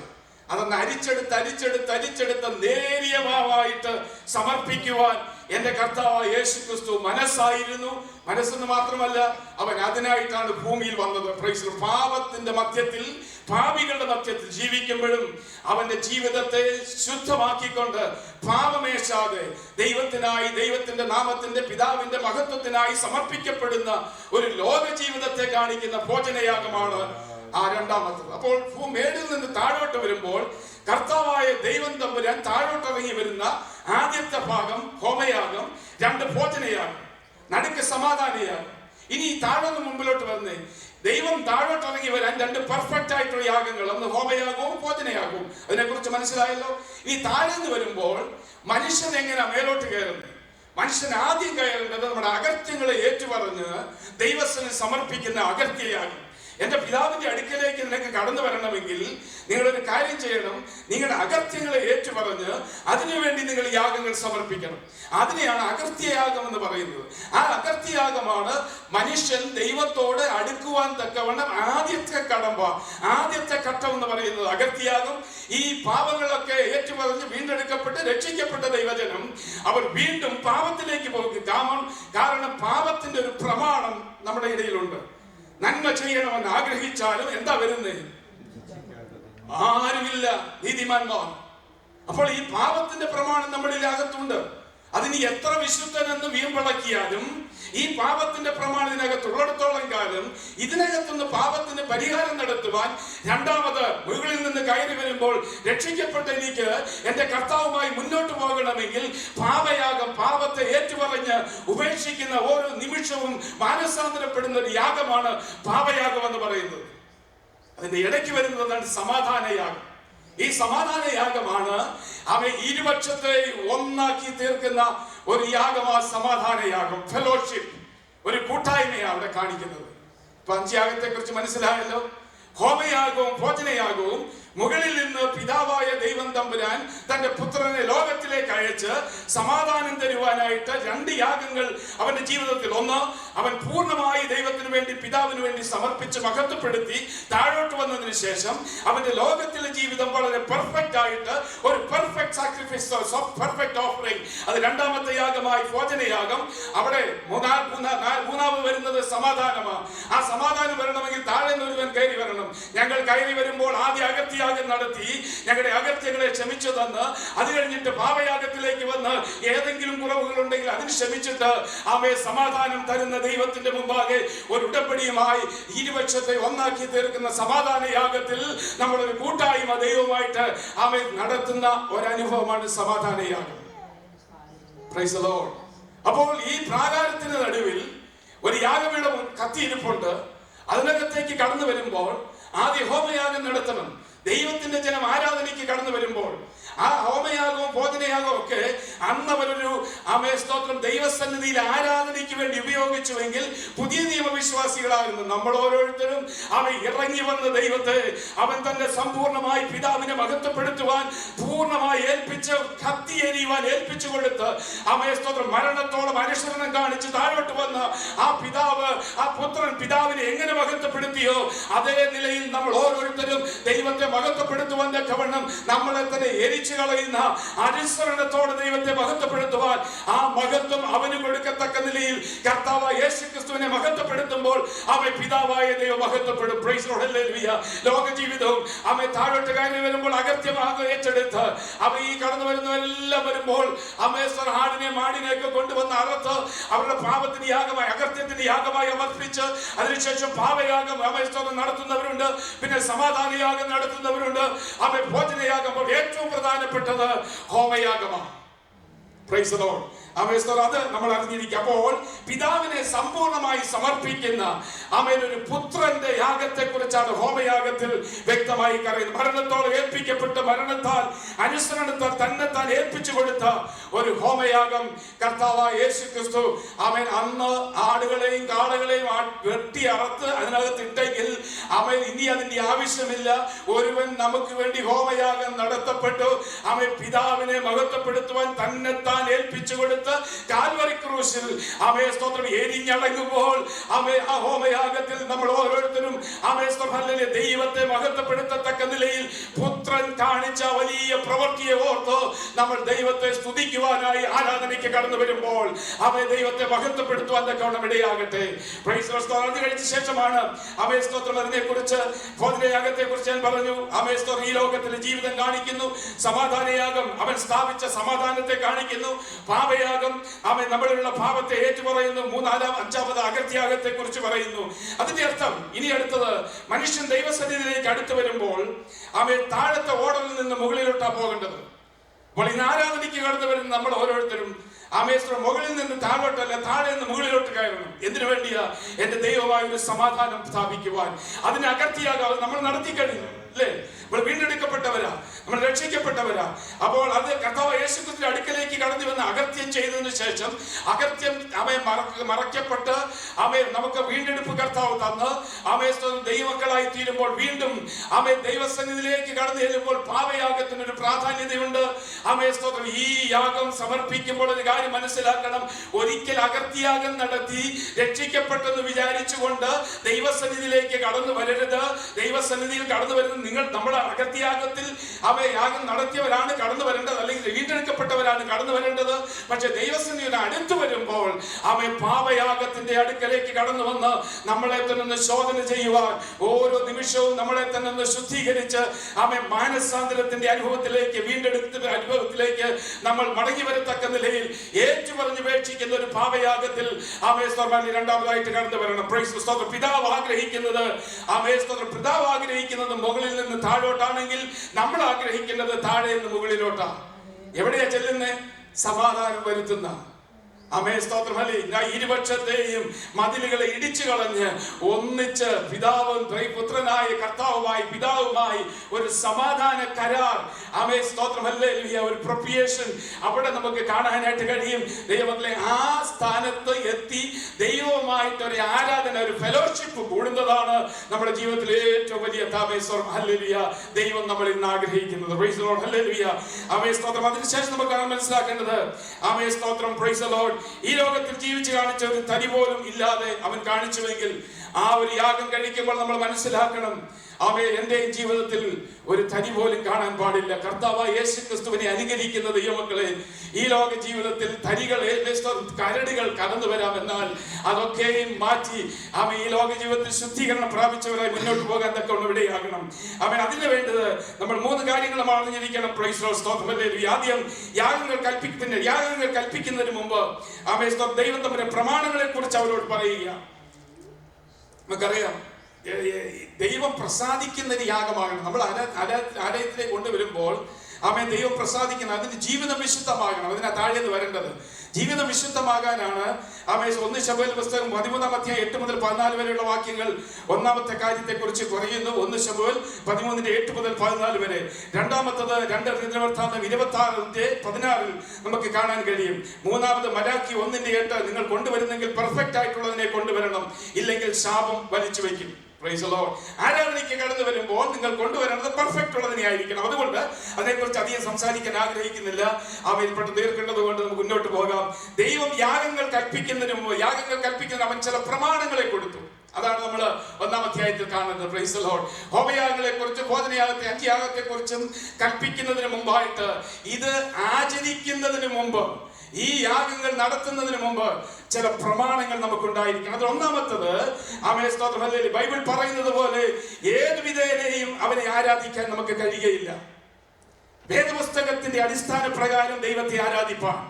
അതൊന്ന് അരിച്ചെടുത്ത് നേരിയ മാവായിട്ട് സമർപ്പിക്കുവാൻ എന്റെ കർത്താവായ യേശുക്രിസ്തു മനസ്സായിരുന്നു. മനസ്സെന്ന് മാത്രമല്ല, അവൻ അതിനായിട്ടാണ് ഭൂമിയിൽ വന്നത്. പാപത്തിന്റെ മധ്യത്തിൽ, പാപികളുടെ മധ്യത്തിൽ ജീവിക്കുമ്പോഴും അവന്റെ ജീവിതത്തെ ശുദ്ധമാക്കിക്കൊണ്ട് പാപമേശാതെ ദൈവത്തിനായി, ദൈവത്തിന്റെ നാമത്തിന്റെ, പിതാവിന്റെ മഹത്വത്തിനായി സമർപ്പിക്കപ്പെടുന്ന ഒരു ലോക ജീവിതത്തെ കാണിക്കുന്ന ഭോജനയാഗമാണ് ആ രണ്ടാമത്തത്. അപ്പോൾ മേടിൽ നിന്ന് താഴോട്ട് വരുമ്പോൾ കർത്താവായ ദൈവം തമ്പുരാൻ താഴോട്ടിറങ്ങി വരുന്ന ആദ്യത്തെ ഭാഗം ഹോമയാഗം, 2 ഭോജനയാഗം, നടുക്ക് സമാധാനയാഗം. ഇനി താഴോന്ന് മുമ്പിലോട്ട് വന്നേ, ദൈവം താഴോട്ടിറങ്ങി വരാൻ 2 പെർഫെക്റ്റ് ആയിട്ടുള്ള യാഗങ്ങൾ, ഒന്ന് ഹോമയാഗവും ഭോജനയാഗവും. അതിനെക്കുറിച്ച് മനസ്സിലായല്ലോ. ഇനി താഴേന്ന് വരുമ്പോൾ മനുഷ്യൻ എങ്ങനെ മേലോട്ട് കയറുന്നത്? മനുഷ്യൻ ആദ്യം കയറേണ്ടത് നമ്മുടെ അകൃത്യങ്ങളെ ഏറ്റുപറഞ്ഞ് ദൈവത്തിന് സമർപ്പിക്കുന്ന അകൃത്യയാഗം. എന്റെ പിതാവിന്റെ അടുക്കലേക്ക് നിനക്ക് കടന്നു വരണമെങ്കിൽ നിങ്ങളൊരു കാര്യം ചെയ്യണം. നിങ്ങളുടെ അകൃത്യങ്ങളെ ഏറ്റുപറഞ്ഞ് അതിനുവേണ്ടി നിങ്ങൾ യാഗങ്ങൾ സമർപ്പിക്കണം. അതിനെയാണ് അകൃത്യയാഗം എന്ന് പറയുന്നത്. ആ അകൃത്യയാഗമാണ് മനുഷ്യൻ ദൈവത്തോട് അടുക്കുവാൻ തക്കവണ്ണം ആദ്യത്തെ കടമ്പ, ആദ്യത്തെ ഘട്ടം എന്ന് പറയുന്നത് അകൃത്യയാഗം. ഈ പാപങ്ങളൊക്കെ ഏറ്റുപറഞ്ഞ് വീണ്ടെടുക്കപ്പെട്ട് രക്ഷിക്കപ്പെട്ട ദൈവജനം അവർ വീണ്ടും പാപത്തിലേക്ക് പോകും. കാരണം പാപത്തിന്റെ ഒരു പ്രമാണം നമ്മുടെ ഇടയിലുണ്ട്. നന്മ ചെയ്യണമെന്ന് ആഗ്രഹിച്ചാലും എന്താ വരുന്നത്? ആരുമില്ല നീതിമാന്മാർ. അപ്പോൾ ഈ പാപത്തിന്റെ പ്രമാണം നമ്മുടെ അകത്തുണ്ട്. അതിന് എത്ര വിശുദ്ധനെന്ന് വീമ്പളക്കിയാലും ഈ പാപത്തിന്റെ പ്രമാണം ഇതിനകത്തുള്ളിടത്തോളം കാലം ഇതിനകത്തുനിന്ന് പാപത്തിന് പരിഹാരം നടത്തുവാൻ രണ്ടാമത് മുകളിൽ നിന്ന് കയറി വരുമ്പോൾ രക്ഷിക്കപ്പെട്ട എനിക്ക് എന്റെ കർത്താവുമായി മുന്നോട്ട് പോകണമെങ്കിൽ പാപയാഗം, പാപത്തെ ഏറ്റുപറഞ്ഞ് ഉപേക്ഷിക്കുന്ന ഓരോ നിമിഷവും മാനസാന്തരപ്പെടുന്ന ഒരു യാഗമാണ് പാപയാഗം എന്ന് പറയുന്നത്. അതിന്റെ ഇടയ്ക്ക് വരുന്നതാണ് സമാധാനയാഗം. ഈ സമാധാനയാഗമാണ് അവൻ ഇരുപക്ഷത്തെ ഒന്നാക്കി തീർക്കുന്ന ഒരു യാഗമാ സമാധാനയാഗം. ഫെലോഷിപ്പ്, ഒരു കൂട്ടായ്മയാണ് അവിടെ കാണിക്കുന്നത്. പഞ്ചയാഗത്തെ കുറിച്ച് മനസ്സിലായല്ലോ. ഹോമയാഗവും ഭോജനയാഗവും മുകളിൽ നിന്ന് പിതാവായ ദൈവം തമ്പുരാൻ തന്റെ പുത്രനെ ലോകത്തിലേക്ക് അയച്ച് സമാധാനം തരുവാനായിട്ട് 2 യാഗങ്ങൾ അവന്റെ ജീവിതത്തിൽ. ഒന്ന്, അവൻ പൂർണ്ണമായി ദൈവത്തിന് വേണ്ടി, പിതാവിന് വേണ്ടി സമർപ്പിച്ച് മഹത്വപ്പെടുത്തി താഴോട്ട് വന്നതിന് ശേഷം അവന്റെ ലോകത്തിലെ ജീവിതം വളരെ പെർഫെക്റ്റ് ആയിട്ട് ഒരു പെർഫെക്റ്റ് സാക്രിഫൈസ്, പെർഫെക്റ്റ് ഓഫറിംഗ്. അത് രണ്ടാമത്തെ യാഗമായി ഭോജനയാഗം. അവിടെ മൂന്നാമത് വരുന്നത് സമാധാനമാണ്. ആ സമാധാനം വരണമെങ്കിൽ താഴെ ഒരുവൻ കയറി വരണം. ഞങ്ങൾ കയറി വരുമ്പോൾ ആദ്യ അകൃത്യയാഗം നടത്തി ഞങ്ങളുടെ അകൃത്യങ്ങളെ ക്ഷമിച്ചു തന്ന് അത് കഴിഞ്ഞിട്ട് പാപയാഗത്തിലേക്ക് വന്ന് ഏതെങ്കിലും കുറവുകൾ ഉണ്ടെങ്കിൽ അതിന് ക്ഷമിച്ചിട്ട് അവയെ സമാധാനം തരുന്ന ദൈവത്തിന്റെ മുമ്പാകെ ഒരു ഉടമ്പടിയുമായി ഇരുപക്ഷത്തെ ഒന്നാക്കി തീർക്കുന്ന സമാധാന യാഗത്തിൽ നമ്മളൊരു കൂട്ടായ്മ ദൈവമായിട്ട് അവയെ നടത്തുന്ന ഒരനുഭവമാണ് സമാധാനയാഗം. Praise the Lord. അപ്പോൾ ഈ പ്രാകാരത്തിന് നടുവിൽ ഒരു യാഗപീഠം കത്തിയിരിപ്പുണ്ട്. അതിനകത്തേക്ക് കടന്നു വരുമ്പോൾ ആദ്യ ഹോമയാഗം നടത്തണം. ദൈവത്തിന്റെ ജനം ആരാധനയ്ക്ക് കടന്നു വരുമ്പോൾ ആ ഹോമയാഗവും ഭോജനയാഗവും ഒക്കെ അന്ന് അവരൊരു സ്തോത്രം ദൈവസന്നിധിയിൽ ആരാധനയ്ക്ക് വേണ്ടി ഉപയോഗിച്ചുവെങ്കിൽ പുതിയ നിയമവിശ്വാസികളായിരുന്നു നമ്മൾ ഓരോരുത്തരും അവൻ ഇറങ്ങി വന്ന ദൈവത്തെ അവൻ തന്നെ സമ്പൂർണമായി പിതാവിനെ മഹത്വപ്പെടുത്തുവാൻ പൂർണ്ണമായി ഏൽപ്പിച്ച് കത്തിയെരിയുവാൻ ഏൽപ്പിച്ചു കൊടുത്ത് സ്തോത്രം മരണത്തോളം അനുസരണം കാണിച്ച് താഴോട്ട് വന്ന ആ പിതാവ് ആ പുത്രൻ പിതാവിനെ എങ്ങനെ മഹത്വപ്പെടുത്തിയോ അതേ നിലയിൽ നമ്മൾ ഓരോരുത്തരും ദൈവത്തെ മഹത്വപ്പെടുത്തുവാൻ തക്കവണ്ണം നമ്മളെ തന്നെ കളയുന്ന അനുസരണത്തോടെ ദൈവത്തെ മഹത്വപ്പെടുത്തുവാൻ ആ മഹത്വം അവന് കൊടുക്കത്തക്ക നിലയിൽ കർത്താവ് യേശുക്രിസ്തുവിനെ മഹത്വപ്പെടുത്തുമ്പോൾ അവൻ പിതാവായ ദൈവം മഹത്വപ്പെടും. Price the Lord. ലോക ജീവിതവും അവൻ താഴോട്ട് കയറി വരുമ്പോൾ അകത്യമാകെ ഏറ്റെടുത്ത് അവൻ ഈ കടന്നു വരുന്നവരെല്ലാം വരുമ്പോൾ ആടിനെ മാടിനെയൊക്കെ കൊണ്ടുവന്ന് അറുത്ത് അവരുടെ പാപത്തിന് യാഗമായി അകത്യത്തിന് യാഗമായി അമർപ്പിച്ച് അതിനുശേഷം പാപയാഗം നടത്തുന്നവരുണ്ട്, പിന്നെ സമാധാന യാഗം നടത്തുന്നവരുണ്ട്. അവൻ ഭോജനയാഗം ഏറ്റവും പ്രധാനപ്പെട്ടത് ഹോമയാഗമാണ്. Price the Lord. അത് നമ്മൾ അറിഞ്ഞിരിക്കും. അപ്പോൾ പിതാവിനെ സമ്പൂർണമായി സമർപ്പിക്കുന്ന ഒരു പുത്രന്റെ യാഗത്തെ കുറിച്ചാണ് ഹോമയാഗത്തിൽ വ്യക്തമായി പറയുന്നത്. മരണത്തോട് ഏൽപ്പിക്കപ്പെട്ട് മരണത്താൽ അനുസരണത്താൽ തന്നെത്താൻ ഏൽപ്പിച്ചു കൊടുത്ത ഒരു ഹോമയാഗം കർത്താവായ യേശുക്രിസ്തു അന്ന് ആടുകളെയും കാളകളെയും വെട്ടി അറുത്ത് അതിനകത്ത് ഇട്ടെങ്കിൽ ഇനി അതിന്റെ ആവശ്യമില്ല. ഒരുവൻ നമുക്ക് വേണ്ടി ഹോമയാഗം നടത്തപ്പെട്ടു. പിതാവിനെ മഹത്വപ്പെടുത്തുവാൻ തന്നെത്താൻ ഏൽപ്പിച്ചു കൊടുത്തു കാൽവരി ക്രൂശിൽ സ്തോത്രം എരിഞ്ഞടങ്ങുമ്പോൾ ആ ഹോമയാഗത്തിൽ നമ്മൾ ഓരോരുത്തരും ദൈവത്തെ മഹത്വപ്പെടുത്തത്തക്ക നിലയിൽ പുത്രൻ കാണിച്ച വലിയ പ്രവൃത്തിയെ ഓർത്ത് നമ്മൾ ദൈവത്തെ സ്തുതിക്കുവാനായി ആരാധനയ്ക്ക് കടന്നു വരുമ്പോൾ ദൈവത്തെ മഹത്വപ്പെടുത്തുവാൻ തക്കവണ്ണം ഇടയാകട്ടെ. അത് കഴിച്ച ശേഷമാണ് സ്തോത്രം അതിനെ കുറിച്ച് ഭോജനയാഗത്തെ കുറിച്ച് ഞാൻ പറഞ്ഞു. ഈ ലോകത്തിലെ ജീവിതം കാണിക്കുന്നു, സമാധാനയാഗം അവൻ സ്ഥാപിച്ച സമാധാനത്തെ കാണിക്കുന്നു, പാപയാഗം നമ്മളിലുള്ള പാപത്തെ ഏറ്റുപറയുന്നു, അഞ്ചാമത് അകത്യാഗത്തെ കുറിച്ച് പറയുന്നു. അതിന്റെ അർത്ഥം ഇനി അടുത്തത് മനുഷ്യൻ ദൈവസന്നിധിയിലേക്ക് അടുത്ത് വരുമ്പോൾ താഴത്തെ ഓടലിൽ നിന്ന് മുകളിലോട്ടാ പോകേണ്ടത്. അപ്പോൾ ഇന്ന് ആരാധനയ്ക്ക് കടന്നു വരുന്ന നമ്മൾ ഓരോരുത്തരും മുകളിൽ നിന്ന് താഴോട്ടല്ല, താഴെ നിന്ന് മുകളിലോട്ട് കയറണം. എന്തിനു വേണ്ടിയാ? എന്റെ ദൈവമായ ഒരു സമാധാനം സ്ഥാപിക്കുവാൻ. അതിന് അകത്യാഗം നമ്മൾ നടത്തി കഴിഞ്ഞു അല്ലേ? നമ്മൾ വീണ്ടെടുക്കപ്പെട്ടവരാ, നമ്മൾ രക്ഷിക്കപ്പെട്ടവരാ. അപ്പോൾ അത് കർത്താവ് യേശുക്രിസ്തുവിന്റെ അടുക്കലേക്ക് കടന്നു വന്ന് അകത്യം ചെയ്തതിനു ശേഷം അകത്യം മറയ്ക്കപ്പെട്ട് നമുക്ക് വീണ്ടെടുപ്പ് കർത്താവ് തന്ന് ദൈവമക്കളായി തീരുമ്പോൾ വീണ്ടും ദൈവസന്നിധിയിലേക്ക് കടന്നു ചെല്ലുമ്പോൾ പാപയാഗത്തിനൊരു പ്രാധാന്യതയുണ്ട്. ഈ യാഗം സമർപ്പിക്കുമ്പോൾ ഒരു കാര്യം മനസ്സിലാക്കണം. ഒരിക്കൽ അകത്യാഗം നടത്തി രക്ഷിക്കപ്പെട്ടെന്ന് വിചാരിച്ചുകൊണ്ട് ദൈവസന്നിധിയിലേക്ക് കടന്നു വരരുത്. ദൈവസന്നിധിയിൽ കടന്നു വരുന്ന നമ്മൾ അകത്യാഗത്തിൽ യാഗം നടത്തിയവരാണ് കടന്നു വരേണ്ടത്, അല്ലെങ്കിൽ വീണ്ടെടുക്കപ്പെട്ടവരാണ് കടന്നു വരേണ്ടത്. പക്ഷെ ദൈവസന്നിധിയുടെ അടുത്ത് വരുമ്പോൾ പാപയാഗത്തിന്റെ അടുക്കലേക്ക് കടന്നു വന്ന് നമ്മളെ തന്നെ ശോധന ചെയ്യുവാൻ, ഓരോ നിമിഷവും നമ്മളെ തന്നെ ശുദ്ധീകരിച്ച് മാനസാന്തരത്തിന്റെ അനുഭവത്തിലേക്ക്, വീണ്ടെടുക്കുന്ന അനുഭവത്തിലേക്ക് നമ്മൾ മടങ്ങി വരത്തക്ക നിലയിൽ ഏറ്റുപറഞ്ഞുപേക്ഷിക്കുന്ന ഒരു പാപയാഗത്തിൽ രണ്ടാമതായിട്ട് കടന്നു വരണം. പിതാവ് ആഗ്രഹിക്കുന്നത് മുകളിൽ നിന്ന് താഴോട്ടാണെങ്കിൽ നമ്മൾ ആഗ്രഹിക്കുന്നത് താഴെ നിന്ന് മുകളിലോട്ടാ. എവിടെയാ ചെല്ലുന്നേ? സമാധാനം വരുത്തുന്ന ഇരുപക്ഷത്തെയും മതിലുകളെ ഇടിച്ചു കളഞ്ഞ് ഒന്നിച്ച് പിതാവും പുത്രനായ കർത്താവുമായി പിതാവുമായി ഒരു സമാധാന കരാർ, ഒരു പ്രൊപ്പിയേഷൻ അവിടെ നമുക്ക് കാണാനായിട്ട് കഴിയും. ദൈവത്തിലെ ആ സ്ഥാനത്ത് എത്തി ദൈവവുമായിട്ട് ഒരു ആരാധന, ഒരു ഫെലോഷിപ്പ് കൂടുന്നതാണ് നമ്മുടെ ജീവിതത്തിലെ ഏറ്റവും വലിയ ദൈവം നമ്മൾ ഇന്ന് ആഗ്രഹിക്കുന്നത്. അതിനുശേഷം നമുക്ക് മനസ്സിലാക്കേണ്ടത് ഈ ലോകത്തിൽ ജീവിച്ച് കാണിച്ച ഒരു തരി പോലും ഇല്ലാതെ അവൻ കാണിച്ചുവെങ്കിൽ ആ ഒരു യാഗം കഴിക്കുമ്പോൾ നമ്മൾ മനസ്സിലാക്കണം, എന്റെ ജീവിതത്തിൽ ഒരു തരി പോലും കാണാൻ പാടില്ല. കർത്താവായ യേശുക്രിസ്തുവിനെ അനുകരിക്കുന്ന ദൈവമക്കളെ, ഈ ലോക ജീവിതത്തിൽ തരികളെ കരടുകൾ കടന്നു വരാമെന്നാൽ അതൊക്കെയും മാറ്റി ഈ ലോക ജീവിതത്തിൽ ശുദ്ധീകരണം പ്രാപിച്ചവരായി മുന്നോട്ട് പോകാൻ തക്കവണ്ണം ഇവിടെയാകണം. അതിന് വേണ്ടത് നമ്മൾ 3 കാര്യങ്ങൾ നമ്മൾ അറിഞ്ഞിരിക്കണം. ആദ്യം യാഗങ്ങൾ കൽപ്പിക്കുന്നതിന് മുമ്പ് ദൈവം തമ്മിലെ പ്രമാണങ്ങളെ കുറിച്ച് അവരോട് പറയുക. നമുക്കറിയാം, ദൈവം പ്രസാദിക്കുന്ന ഒരു യാഗമാണ്. നമ്മൾ ആലയത്തിലേക്ക് കൊണ്ടുവരുമ്പോൾ ആമേൻ, ദൈവം പ്രസാദിക്കുന്നത് അതിന് ജീവിതം വിശുദ്ധമാകണം. അതിനാ താഴേന്ന് വരേണ്ടത്. ജീവിതം വിശുദ്ധമാകാനാണ്. ആമേൻ, 1 ശമൂവേൽ പുസ്തകം 13-ാം അധ്യായം 8 മുതൽ 14 വരെയുള്ള വാക്യങ്ങൾ ഒന്നാമത്തെ കാര്യത്തെക്കുറിച്ച് പറയുന്നു. 1 ശമൂവേൽ 13-ന്റെ 8 മുതൽ 14 വരെ. രണ്ടാമത്തത് 2 ദിനവൃത്താന്തം 26-ന്റെ 16 നമുക്ക് കാണാൻ കഴിയും. മൂന്നാമത് മലാക്കി 1-ന്റെ 8, നിങ്ങൾ കൊണ്ടുവരുന്നെങ്കിൽ പെർഫെക്റ്റ് ആയിട്ടുള്ളതിനെ കൊണ്ടുവരണം, ഇല്ലെങ്കിൽ ശാപം വലിച്ചു വയ്ക്കും. ആരാധനയ്ക്ക് കടന്നു വരുമ്പോൾ നിങ്ങൾ കൊണ്ടുവരേണ്ടത് പെർഫെക്റ്റ് ഉള്ളതിനെ ആയിരിക്കണം. അതുകൊണ്ട് അതിനെക്കുറിച്ച് അധികം സംസാരിക്കാൻ ആഗ്രഹിക്കുന്നില്ല. അവയിൽപ്പെട്ട് തീർക്കേണ്ടത് കൊണ്ട് നമുക്ക് മുന്നോട്ട് പോകാം. ദൈവം യാഗങ്ങൾ കൽപ്പിക്കുന്നതിന് അവൻ ചില പ്രമാണങ്ങളെ കൊടുത്തു. അതാണ് നമ്മൾ 1-ാം അധ്യായത്തിൽ കാണുന്നത്. Price the Lord. ഹോമയാഗങ്ങളെ കുറിച്ചും ഭോജനയാഗത്തെ 5 യാഗത്തെ കുറിച്ചും കൽപ്പിക്കുന്നതിന് മുമ്പായിട്ട്, ഇത് ആചരിക്കുന്നതിന് മുമ്പ്, ഈ യാഗങ്ങൾ നടത്തുന്നതിന് മുമ്പ് ചില പ്രമാണങ്ങൾ നമുക്കുണ്ടായിരിക്കണം. അത് ഒന്നാമത്തത്, ബൈബിൾ പറയുന്നത് പോലെ ഏതു വിധേനയും അവനെ ആരാധിക്കാൻ നമുക്ക് കഴിയുകയില്ല. വേദപുസ്തകത്തിന്റെ അടിസ്ഥാന പ്രകാരം ദൈവത്തെ ആരാധിപ്പാൻ,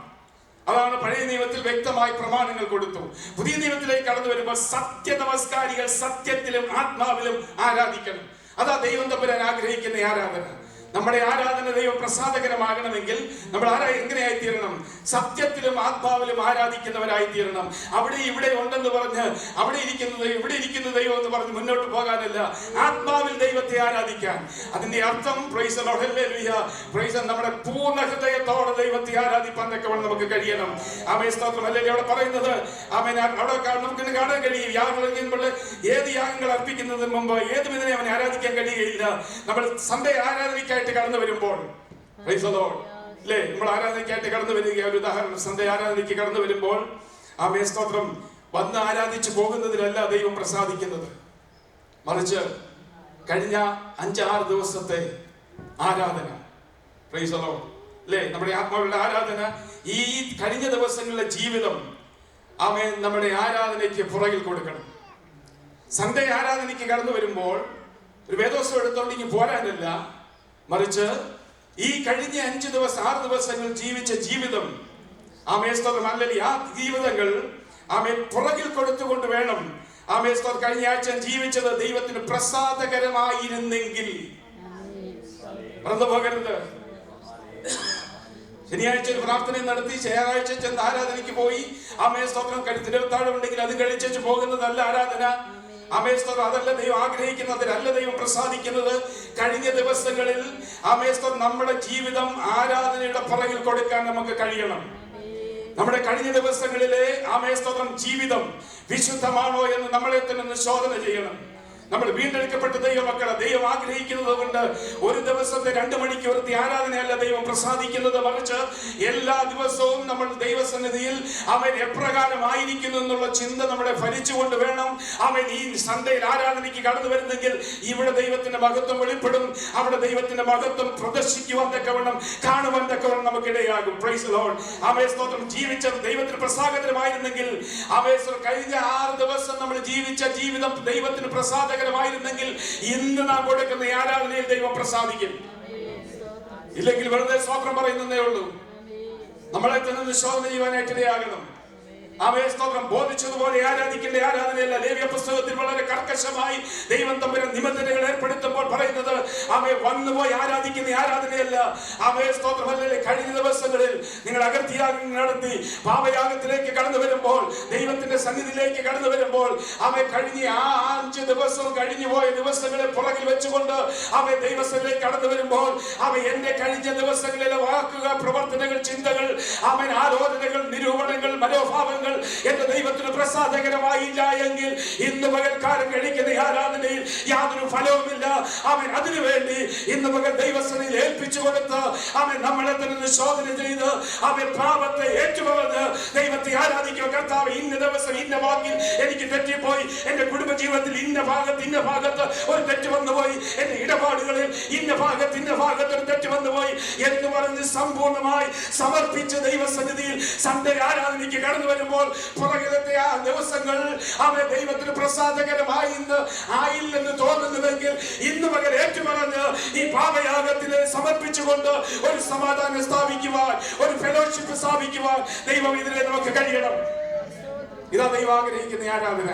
അതാണ് പഴയ നിയമത്തിൽ വ്യക്തമായി പ്രമാണങ്ങൾ കൊടുത്തു. പുതിയ നിയമത്തിലേക്ക് കടന്നു വരുമ്പോൾ സത്യ നമസ്കാരികൾ സത്യത്തിലും ആത്മാവിലും ആരാധിക്കണം. അതാ ദൈവം തമ്പുരാൻ ആഗ്രഹിക്കുന്ന ആരാധന. നമ്മുടെ ആരാധന ദൈവം പ്രസാദകരമാകണമെങ്കിൽ നമ്മൾ എങ്ങനെയായി തീരണം? സത്യത്തിലും ആത്മാവിലും ആരാധിക്കുന്നവരായി തീരണം. അവിടെ ഇവിടെ ഉണ്ടെന്ന് പറഞ്ഞ് അവിടെ ഇരിക്കുന്നത് ഇവിടെ ഇരിക്കുന്ന ദൈവം എന്ന് പറഞ്ഞ് മുന്നോട്ട് പോകാനല്ല, ആത്മാവിൽ ദൈവത്തെ ആരാധിക്കാൻ. അതിന്റെ അർത്ഥം praise the lord, hallelujah, praise, നമ്മുടെ പൂർണ്ണ ഹൃദയത്തോടെ ദൈവത്തെ ആരാധിപ്പാൻ തക്കവണ്ണം നമുക്ക് കഴിയണം. ആമേൻ, സ്തോത്രം, ഹല്ലേലൂയ. അവിടെ പറയുന്നത് ആമേൻ, അവിടെ നമുക്ക് കാണാൻ കഴിയും. യാഗങ്ങൾ ഏത് യാഗങ്ങൾ അർപ്പിക്കുന്നതിന് മുമ്പ് ഏത് വിധനെ അവനെ ആരാധിക്കാൻ കഴിയുകയില്ല. നമ്മൾ സൺഡേ ആരാധനയ്ക്കായി കടന്നു വരുമ്പോൾ, അല്ലേ, നമ്മൾ ആരാധനയ്ക്കായിട്ട് കടന്നു വരിക. ഒരു ഉദാഹരണം, സൺഡേ ആരാധനയ്ക്ക് കടന്നു വരുമ്പോൾ ആമേൻ, സ്തോത്രം, വന്ന് ആരാധിച്ചു പോകുന്നതിലല്ല ദൈവം പ്രസാദിക്കുന്നത്. മറിച്ച് കഴിഞ്ഞ 5-6 ദിവസത്തെ ആരാധന, പ്രൈസ് ദി ലോർഡ്, അല്ലേ, നമ്മുടെ ആത്മാവിന്റെ ആരാധന, ഈ കഴിഞ്ഞ ദിവസങ്ങളിലെ ജീവിതം ആമേൻ നമ്മുടെ ആരാധനയ്ക്ക് പുറകിൽ കൊടുക്കണം. സൺഡേ ആരാധനയ്ക്ക് കടന്നു വരുമ്പോൾ ഒരു വേദോത്സവം എടുത്തോണ്ട് ഇനി പോരാനല്ല, മറിച്ച് ഈ കഴിഞ്ഞ 6 ദിവസങ്ങൾ ജീവിച്ച ജീവിതം, ആമേൻ, സ്തോത്രം, അല്ലെങ്കിൽ ആ ജീവിതങ്ങൾ ആമേൻ പുറകിൽ കൊടുത്തുകൊണ്ട് വേണം. ആമേൻ, സ്തോത്രം, കഴിഞ്ഞ ആഴ്ച ജീവിച്ചത് ദൈവത്തിന് പ്രസാദകരമായിരുന്നെങ്കിൽ മറന്നു പോകരുത്. ശനിയാഴ്ച ഒരു പ്രാർത്ഥന നടത്തി ഞായറാഴ്ച ചെന്ന് ആരാധനയ്ക്ക് പോയി, ആമേൻ, സ്തോത്രം, തിരുവത്താഴം ഉണ്ടെങ്കിൽ അത് കഴിച്ചു പോകുന്നതല്ല ആരാധന. ആമേൻ, സ്തോത്രം, അതല്ല ദൈവം ആഗ്രഹിക്കുന്നത്, അതിലല്ല ദൈവം പ്രസാദിക്കുന്നത്. കഴിഞ്ഞ ദിവസങ്ങളിൽ ആമേൻ, സ്തോത്രം, നമ്മുടെ ജീവിതം ആരാധനയുടെ പുറകിൽ കൊടുക്കാൻ നമുക്ക് കഴിയണം. നമ്മുടെ കഴിഞ്ഞ ദിവസങ്ങളിലെ ആമേൻ, സ്തോത്രം, ജീവിതം വിശുദ്ധമാണോ എന്ന് നമ്മളെ തന്നെ ശോധന ചെയ്യണം. നമ്മൾ വീണ്ടെടുക്കപ്പെട്ട ദൈവമക്കളെ ദൈവം ആഗ്രഹിക്കുന്നത് കൊണ്ട് ഒരു ദിവസത്തെ 2 മണിക്കൂറത്തെ ആരാധനയല്ല ദൈവം പ്രസാദിക്കുന്നത്, മറിച്ച് എല്ലാ ദിവസവും നമ്മൾ ദൈവസന്നിധിയിൽ അവൻ എപ്രകാരമായിരിക്കുന്നു എന്നുള്ള ചിന്ത നമ്മളെ ഭരിച്ചുകൊണ്ട് വേണം അവൻ ഈ സൺഡേയിൽ ആരാധനയ്ക്ക് കടന്നു വരുന്നെങ്കിൽ ഇവിടെ ദൈവത്തിന്റെ മഹത്വം വെളിപ്പെടും. അവിടെ ദൈവത്തിന്റെ മഹത്വം പ്രദർശിക്കുവാൻ തക്കവണ്ണം, കാണുവാൻ തക്കവണ്ണം നമുക്കിടയാകും. Praise the Lord. ആമേൻ, സ്തോത്രം, ജീവിച്ച ദൈവത്തിന് പ്രസാദകരമായിരുന്നെങ്കിൽ, ആമേൻ, കഴിഞ്ഞ 6 ദിവസം നമ്മൾ ജീവിച്ച ജീവിതം ദൈവത്തിന് പ്രസാദകരമായിരുന്നെങ്കിൽ ഇന്ന് നാം കൊടുക്കുന്ന ആരാധനയിൽ ദൈവം പ്രസാദിക്കും. ഇല്ലെങ്കിൽ വെറുതെ സ്തോത്രം പറയുന്നതേ ഉള്ളൂ. നമ്മളെ തന്നെ ശോധന ചെയ്യുവാനായിട്ടിടയാകണം. ആമേൻ, സ്തോത്രം, ബോധിച്ചതുപോലെ ആരാധിക്കേണ്ട ആരാധനയല്ല. ലേവ്യ പുസ്തകത്തിൽ വളരെ കർക്കശമായി ദൈവം തമ്പുരാൻ നിബന്ധനകൾ ഏർപ്പെടുത്തുമ്പോൾ പറയുന്നത് ആമേൻ വന്നുപോയി ആരാധിക്കുന്ന ആരാധനയല്ല. ആമേൻ, സ്തോത്രം, അല്ലല്ലേ, കഴിഞ്ഞ ദിവസങ്ങളിൽ നിങ്ങൾ അകൃത്യയാഗം നടത്തി പാപയാഗത്തിലേക്ക് കടന്നു വരുമ്പോൾ, ദൈവത്തിന്റെ സന്നിധിയിലേക്ക് കടന്നു വരുമ്പോൾ, ആമേൻ, കഴിഞ്ഞ 5 ദിവസവും കഴിഞ്ഞു പോയ ദിവസങ്ങളെ പുറകിൽ വെച്ചുകൊണ്ട് ആമേൻ ദൈവസന്നിധിയിലേക്ക് കടന്നു വരുമ്പോൾ, ആമേൻ, എന്റെ കഴിഞ്ഞ ദിവസങ്ങളിലെ വാക്കുകൾ, പ്രവർത്തനങ്ങൾ, ചിന്തകൾ, ആമേൻ, ആലോചനകൾ, നിരൂപണങ്ങൾ, മനോഭാവങ്ങൾ എന്റെ ദൈവത്തിന് പ്രസാദകരമായില്ല എങ്കിൽ ഇന്ന് പകൽക്കാലം കഴിക്കുന്ന ആരാധനയിൽ യാതൊരു ഫലവുമില്ല. അവൻ അതിനുവേണ്ടി ഇന്ന് പകൽ ദൈവസന്നിധിയിൽ ഏൽപ്പിച്ചു കൊടുത്ത് അവൻ നമ്മളെ തന്നെ ശോധന ചെയ്ത് അവൻ പാപത്തെ ഏറ്റുപറഞ്ഞ് ദൈവത്തെ ആരാധിക്കുക. കർത്താവ്, ഇന്ന ദിവസം ഇന്ന വാക്കിൽ എനിക്ക് തെറ്റിപ്പോയി, എന്റെ കുടുംബജീവിതത്തിൽ ഇന്ന ഭാഗത്ത് ഒരു തെറ്റ് വന്നുപോയി, എന്റെ ഇടപാടുകളിൽ ഇന്ന ഭാഗത്ത് ഒരു തെറ്റ് വന്നുപോയി എന്ന് പറഞ്ഞ് സമ്പൂർണ്ണമായി സമർപ്പിച്ച് ദൈവസന്നിധിയിൽ സൺഡേ ആരാധനയ്ക്ക് കടന്നു വരുമ്പോൾ പുറകിലത്തെ ആ ദിവസങ്ങൾ അവൻ ദൈവത്തിന് പ്രസാദകരമായില്ലെന്ന് തോന്നുന്നുവെങ്കിൽ ഇന്ന് പകൽ ഏറ്റുപറഞ്ഞ് ഈ പാപയാഗത്തിന് സമർപ്പിച്ചുകൊണ്ട് ഒരു സമാധാനം സ്ഥാപിക്കുവാൻ, ഒരു ഫെലോഷിപ്പ് സ്ഥാപിക്കുവാൻ ദൈവം ഇതിനെ നമുക്ക് കഴിയണം. ഇതാ ദൈവം ആഗ്രഹിക്കുന്ന ആരാധന.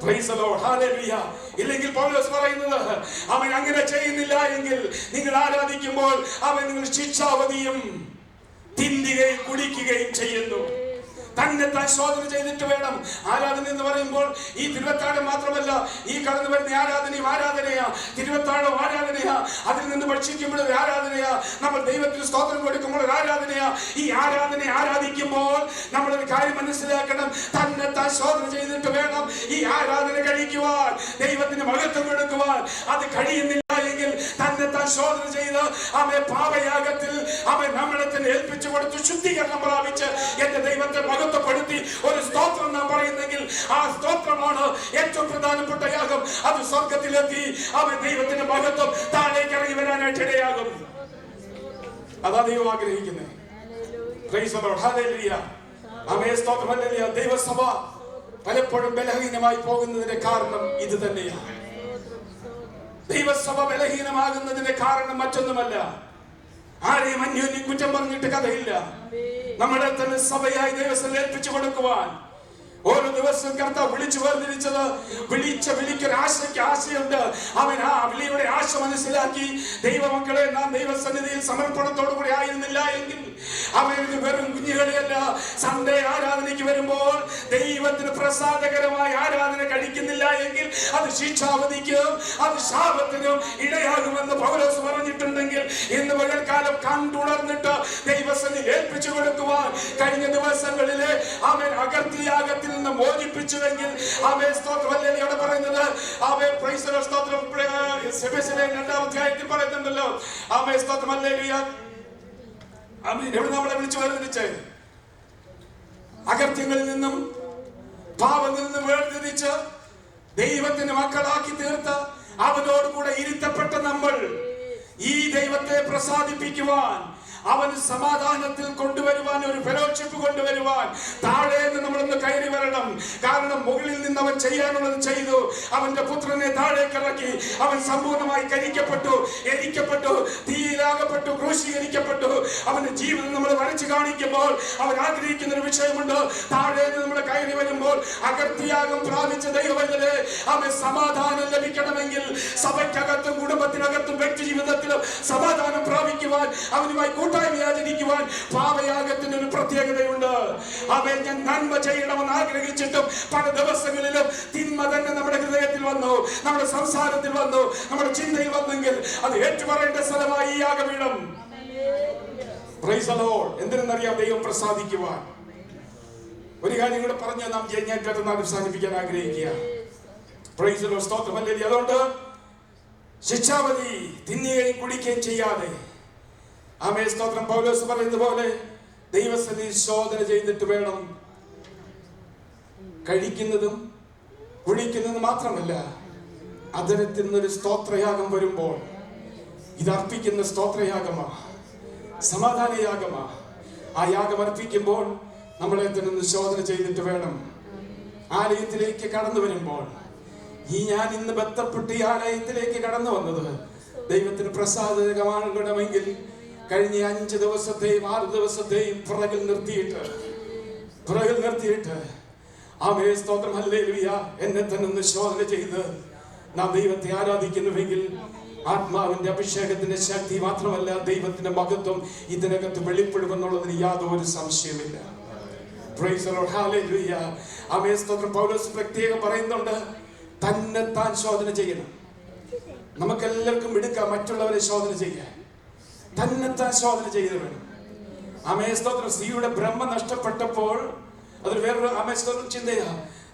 Praise the Lord. Hallelujah. ഇല്ലെങ്കിൽ പൗലോസ് പറയുന്നത് അവൻ അങ്ങനെ ചെയ്യുന്നില്ല എങ്കിൽ നിങ്ങൾ ആരാധിക്കുമ്പോൾ അവൻ നിങ്ങൾ ശിക്ഷാവധിയും തിന്നുകയും കുടിക്കുകയും ചെയ്യുന്നു. തന്നെ താൻ ശോധന ചെയ്തിട്ട് വേണം ആരാധന എന്ന് പറയുമ്പോൾ ഈ തിരുവത്താഴം മാത്രമല്ല, ഈ കടന്നു വരുന്ന ആരാധനയാ, തിരുവത്താഴം ആരാധനയാ, അതിൽ നിന്ന് ഭക്ഷിക്കുമ്പോൾ ഒരു ആരാധനയാ, നമ്മൾ ദൈവത്തിന് സ്തോത്രം കൊടുക്കുമ്പോൾ ഒരു ആരാധനയാ. ഈ ആരാധിക്കുമ്പോൾ നമ്മളൊരു കാര്യം മനസ്സിലാക്കണം, തന്നെ താൻ ശോധന ചെയ്തിട്ട് വേണം ഈ ആരാധന കഴിക്കുവാൻ, ദൈവത്തിന് മഹത്വം കൊടുക്കുവാൻ. അത് കഴിയുന്നില്ല എങ്കിൽ തന്നെ താൻ ശോധന ചെയ്ത് അവൻ പാപയാഗത്തിൽ അവൻ നമ്മളെ തന്നെ ഏൽപ്പിച്ചു കൊടുത്തു ശുദ്ധീകരണം പ്രാപിച്ച് എന്റെ ദൈവത്തെ മഹത്വപ്പെടുത്തി ഒരു സ്തോത്രം നാം പറയുന്നെങ്കിൽ ആ സ്തോത്രമാണ് ഏറ്റവും പ്രധാനപ്പെട്ട യാഗം. അത് സ്വർഗത്തിലെത്തി അവൻ ദൈവത്തിന്റെ മഹത്വം താഴേക്ക് ഇറങ്ങി വരാനായിട്ട് ഇടയാകും. അതാ ദൈവം ആഗ്രഹിക്കുന്നത്. Praise the Lord. Hallelujah. ആമേൻ. സ്തോത്രം. ഹല്ലേലൂയ. ദൈവസഭ പലപ്പോഴും ബലഹീനമായി പോകുന്നതിന്റെ കാരണം ഇത് തന്നെയാണ്. ദൈവസഭ ബലഹീനമാകുന്നതിന്റെ കാരണം മറ്റൊന്നുമല്ല, ആരെയും അന്യോന്യം കുറ്റം പറഞ്ഞിട്ട് കഥയില്ല. നമ്മളെ തന്നെ സഭയായി ദൈവസ്ഥ ഏൽപ്പിച്ചു കൊടുക്കുവാൻ ഓരോ ദിവസവും കർത്താവ് വിളിച്ചു വേർതിരിച്ചത് വിളിക്കൊരു ആശയുണ്ട്. അവൻ ആ വിളിയുടെ ആശ മനസ്സിലാക്കി ദൈവമക്കളെ നാം ദൈവസന്നിധിയിൽ സമർപ്പണത്തോടു കൂടി ആയിരുന്നില്ല എങ്കിൽ അവന് വെറും കുഞ്ഞുകളെയല്ല. സൺഡേ ആരാധനയ്ക്ക് വരുമ്പോൾ ദൈവത്തിന് പ്രസാദകരമായ ആരാധന കഴിക്കുന്നില്ല എങ്കിൽ അത് ശിക്ഷാവധിക്കും അത് ശാപത്തിനും ഇടയാകുമെന്ന് പൗലോസ് പറഞ്ഞിട്ടുണ്ടെങ്കിൽ ഇന്ന് പകൽക്കാലം കണ്ടുണർന്നിട്ട് ദൈവസന്നിധിയിൽ ഏൽപ്പിച്ചു കൊടുക്കുവാൻ കഴിഞ്ഞ ദിവസങ്ങളിലെ അവൻ അകർത്തിയാകത്തിൽ നിന്ന് മോചിപ്പിച്ചുവെങ്കിൽ ആമേൻ. സ്തോത്രം. ഹല്ലേലൂയ. അവിടെ പറയുന്നത് ആമേൻ. Price the Lord. സ്തോത്രം. എഫെസ്യർ 2-ാം അധ്യായത്തിൽ പറയുന്നുണ്ടല്ലോ ആമേൻ. സ്തോത്രം. ഹല്ലേലൂയ. ആമേൻ. എവിടെ നമ്മളെ വിളിച്ചു വേർതിരിച്ച് അകൃത്യങ്ങളിൽ നിന്നും പാപങ്ങളിൽ നിന്നും വേർതിരിച്ച് ദൈവത്തിന്റെ മക്കളാക്കി തീർത്ത് അവനോട് കൂടെ ഇരുത്തപ്പെട്ട നമ്മൾ ഈ ദൈവത്തെ പ്രസാദിപ്പിക്കുവാൻ, അവന് സമാധാനത്തിൽ കൊണ്ടുവരുവാൻ, ഒരു ഫെലോഷിപ്പ് കൊണ്ടുവരുവാൻ താഴെ നിന്ന് നമ്മളൊന്ന് കയറി വരണം. കാരണം മുകളിൽ നിന്ന് അവൻ ചെയ്യാനുള്ളത് ചെയ്തു. അവന്റെ പുത്രനെ താഴേക്ക് ഇറക്കി. അവൻ സമ്പൂർണ്ണമായി കരിക്കപ്പെട്ടു, എരിക്കപ്പെട്ടു, തീയിലാകപ്പെട്ടു, ക്രൂശീകരിക്കപ്പെട്ടു. അവന്റെ ജീവിതം നമ്മൾ വരച്ചു കാണിക്കുമ്പോൾ അവൻ ആഗ്രഹിക്കുന്ന ഒരു വിഷയമുണ്ട്. താഴെ നിന്ന് നമ്മൾ കയറി വരുമ്പോൾ അകർത്തിയാഗം പ്രാപിച്ച ദൈവവൈതലേ, അവൻ സമാധാനം ലഭിക്കണമെങ്കിൽ സഭയ്ക്കകത്തും കുടുംബത്തിനകത്തും വ്യക്തി ജീവിതത്തിലും സമാധാനം പ്രാപിക്കുവാൻ, അവനുമായി ആചരിക്കുവാൻ പാപയാഗത്തിന് ഒരു പ്രത്യേകതയുണ്ട്. അവൻ ഞാൻ നന്മ ചെയ്യണമെന്ന് ആഗ്രഹിച്ചിട്ടും പല ദിവസങ്ങളിലും തിന്മ തന്നെ നമ്മുടെ ഹൃദയത്തിൽ വന്നു, നമ്മുടെ സംസാരത്തിൽ വന്നു, നമ്മുടെ ചിന്തയിൽ വന്നെങ്കിൽ അത് ഏറ്റുപറയേണ്ട സ്ഥലമായി ഈ യാഗപീഠം. Praise the Lord. എന്തിനെന്നറിയാം? ദൈവം പ്രസാദിക്കുവാൻ. ഒരു കാര്യം കൂടെ പറഞ്ഞ് നാം ജയിഞ്ഞാറ്റൊന്ന് അവസാനിപ്പിക്കാൻ ആഗ്രഹിക്കുക. Price the Lord. സ്തോത്രം. ഹല്ലേലൂയ. അതുകൊണ്ട് ശിക്ഷാവധി തിന്നുകയും കുടിക്കുകയും ചെയ്യാതെ ആമേൻ. സ്തോത്രം. പൗലോസ് പറയുന്നത് പോലെ ദൈവസന്നിധി ശോധന ചെയ്തിട്ട് വേണം കഴിക്കുന്നതും കുടിക്കുന്നതും മാത്രമല്ല, അതിനത്തിൽ നിന്നൊരു സ്തോത്രയാഗം വരുമ്പോൾ ഇത് അർപ്പിക്കുന്ന സ്തോത്രയാഗമാ, സമാധാനയാഗമാ. ആ യാഗം അർപ്പിക്കുമ്പോൾ നമ്മളെ തന്നെ ഒന്ന് ശോധന ചെയ്തിട്ട് വേണം ആലയത്തിലേക്ക് കടന്നു വരുമ്പോൾ. ഞാൻ ഇന്ന് ബന്ധപ്പെട്ട് ഈ ആലയത്തിലേക്ക് കടന്നു വന്നത് ദൈവത്തിന് പ്രസാദകമാകണമെങ്കിൽ കഴിഞ്ഞ 5 ദിവസത്തെയും 6 ദിവസത്തെയും പുറകിൽ നിർത്തിയിട്ട് ആമേൻ. സ്തോത്രം. ഹല്ലേലൂയ. എന്നെ തന്നെ ഒന്ന് ശോധന ചെയ്ത് നാം ദൈവത്തെ ആരാധിക്കുന്നുവെങ്കിൽ ആത്മാവിന്റെ അഭിഷേകത്തിന്റെ ശക്തി മാത്രമല്ല, ദൈവത്തിന്റെ മഹത്വം ഇതിനകത്ത് വെളിപ്പെടുമെന്നുള്ളതിന് യാതൊരു സംശയമില്ല. Price the lord. ഹല്ലേലൂയ. ആമേൻ. സ്തോത്രം. പൗലോസ് പ്രത്യേകം പറയുന്നുണ്ട്, തന്നെ താൻ ശോധന ചെയ്യണം. നമുക്കെല്ലാവർക്കും എടുക്കാം മറ്റുള്ളവരെ ശോധന ചെയ്യാൻ. തന്നെത്താൻ ശോധന ചെയ്ത് വേണം. ആമേൻ. സ്തോത്രം. സ്ത്രീയുടെ ബ്രഹ്മ നഷ്ടപ്പെട്ടപ്പോൾ അതൊരു വേറൊരു ആമേൻ സ്തോത്രം ചിന്തയാ.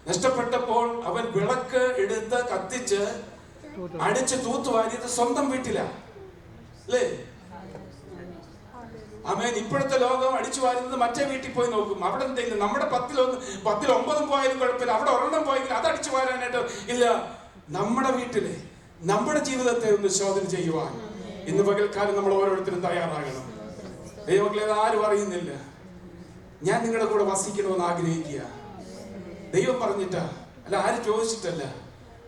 നഷ്ടപ്പെട്ടപ്പോൾ അവൻ വിളക്ക് എടുത്ത് കത്തിച്ച് അടിച്ച് തൂത്തുവാരിയത് സ്വന്തം വീട്ടിലാ, അല്ലേ? ആമേൻ. ഇപ്പോഴത്തെ ലോകം അടിച്ചു വാരുന്നത് മറ്റേ വീട്ടിൽ പോയി നോക്കും. അവിടെ എന്തെങ്കിലും നമ്മുടെ 10 9 പോയാലും കുഴപ്പമില്ല, അവിടെ 1 പോയെങ്കിൽ അത് അടിച്ചു വാരാനായിട്ട് ഇല്ല. നമ്മുടെ വീട്ടിലെ നമ്മുടെ ജീവിതത്തെ ഒന്ന് ശോധന ചെയ്യുവാൻ ഇന്ന് പകൽക്കാലം നമ്മൾ ഓരോരുത്തരും തയ്യാറാകണം. ദൈവങ്ങളെ ആരും അറിയുന്നില്ല, ഞാൻ നിങ്ങളുടെ കൂടെ വസിക്കണമെന്ന് ആഗ്രഹിക്കുക. ദൈവം പറഞ്ഞിട്ടാ, അല്ല ആരും ചോദിച്ചിട്ടല്ല.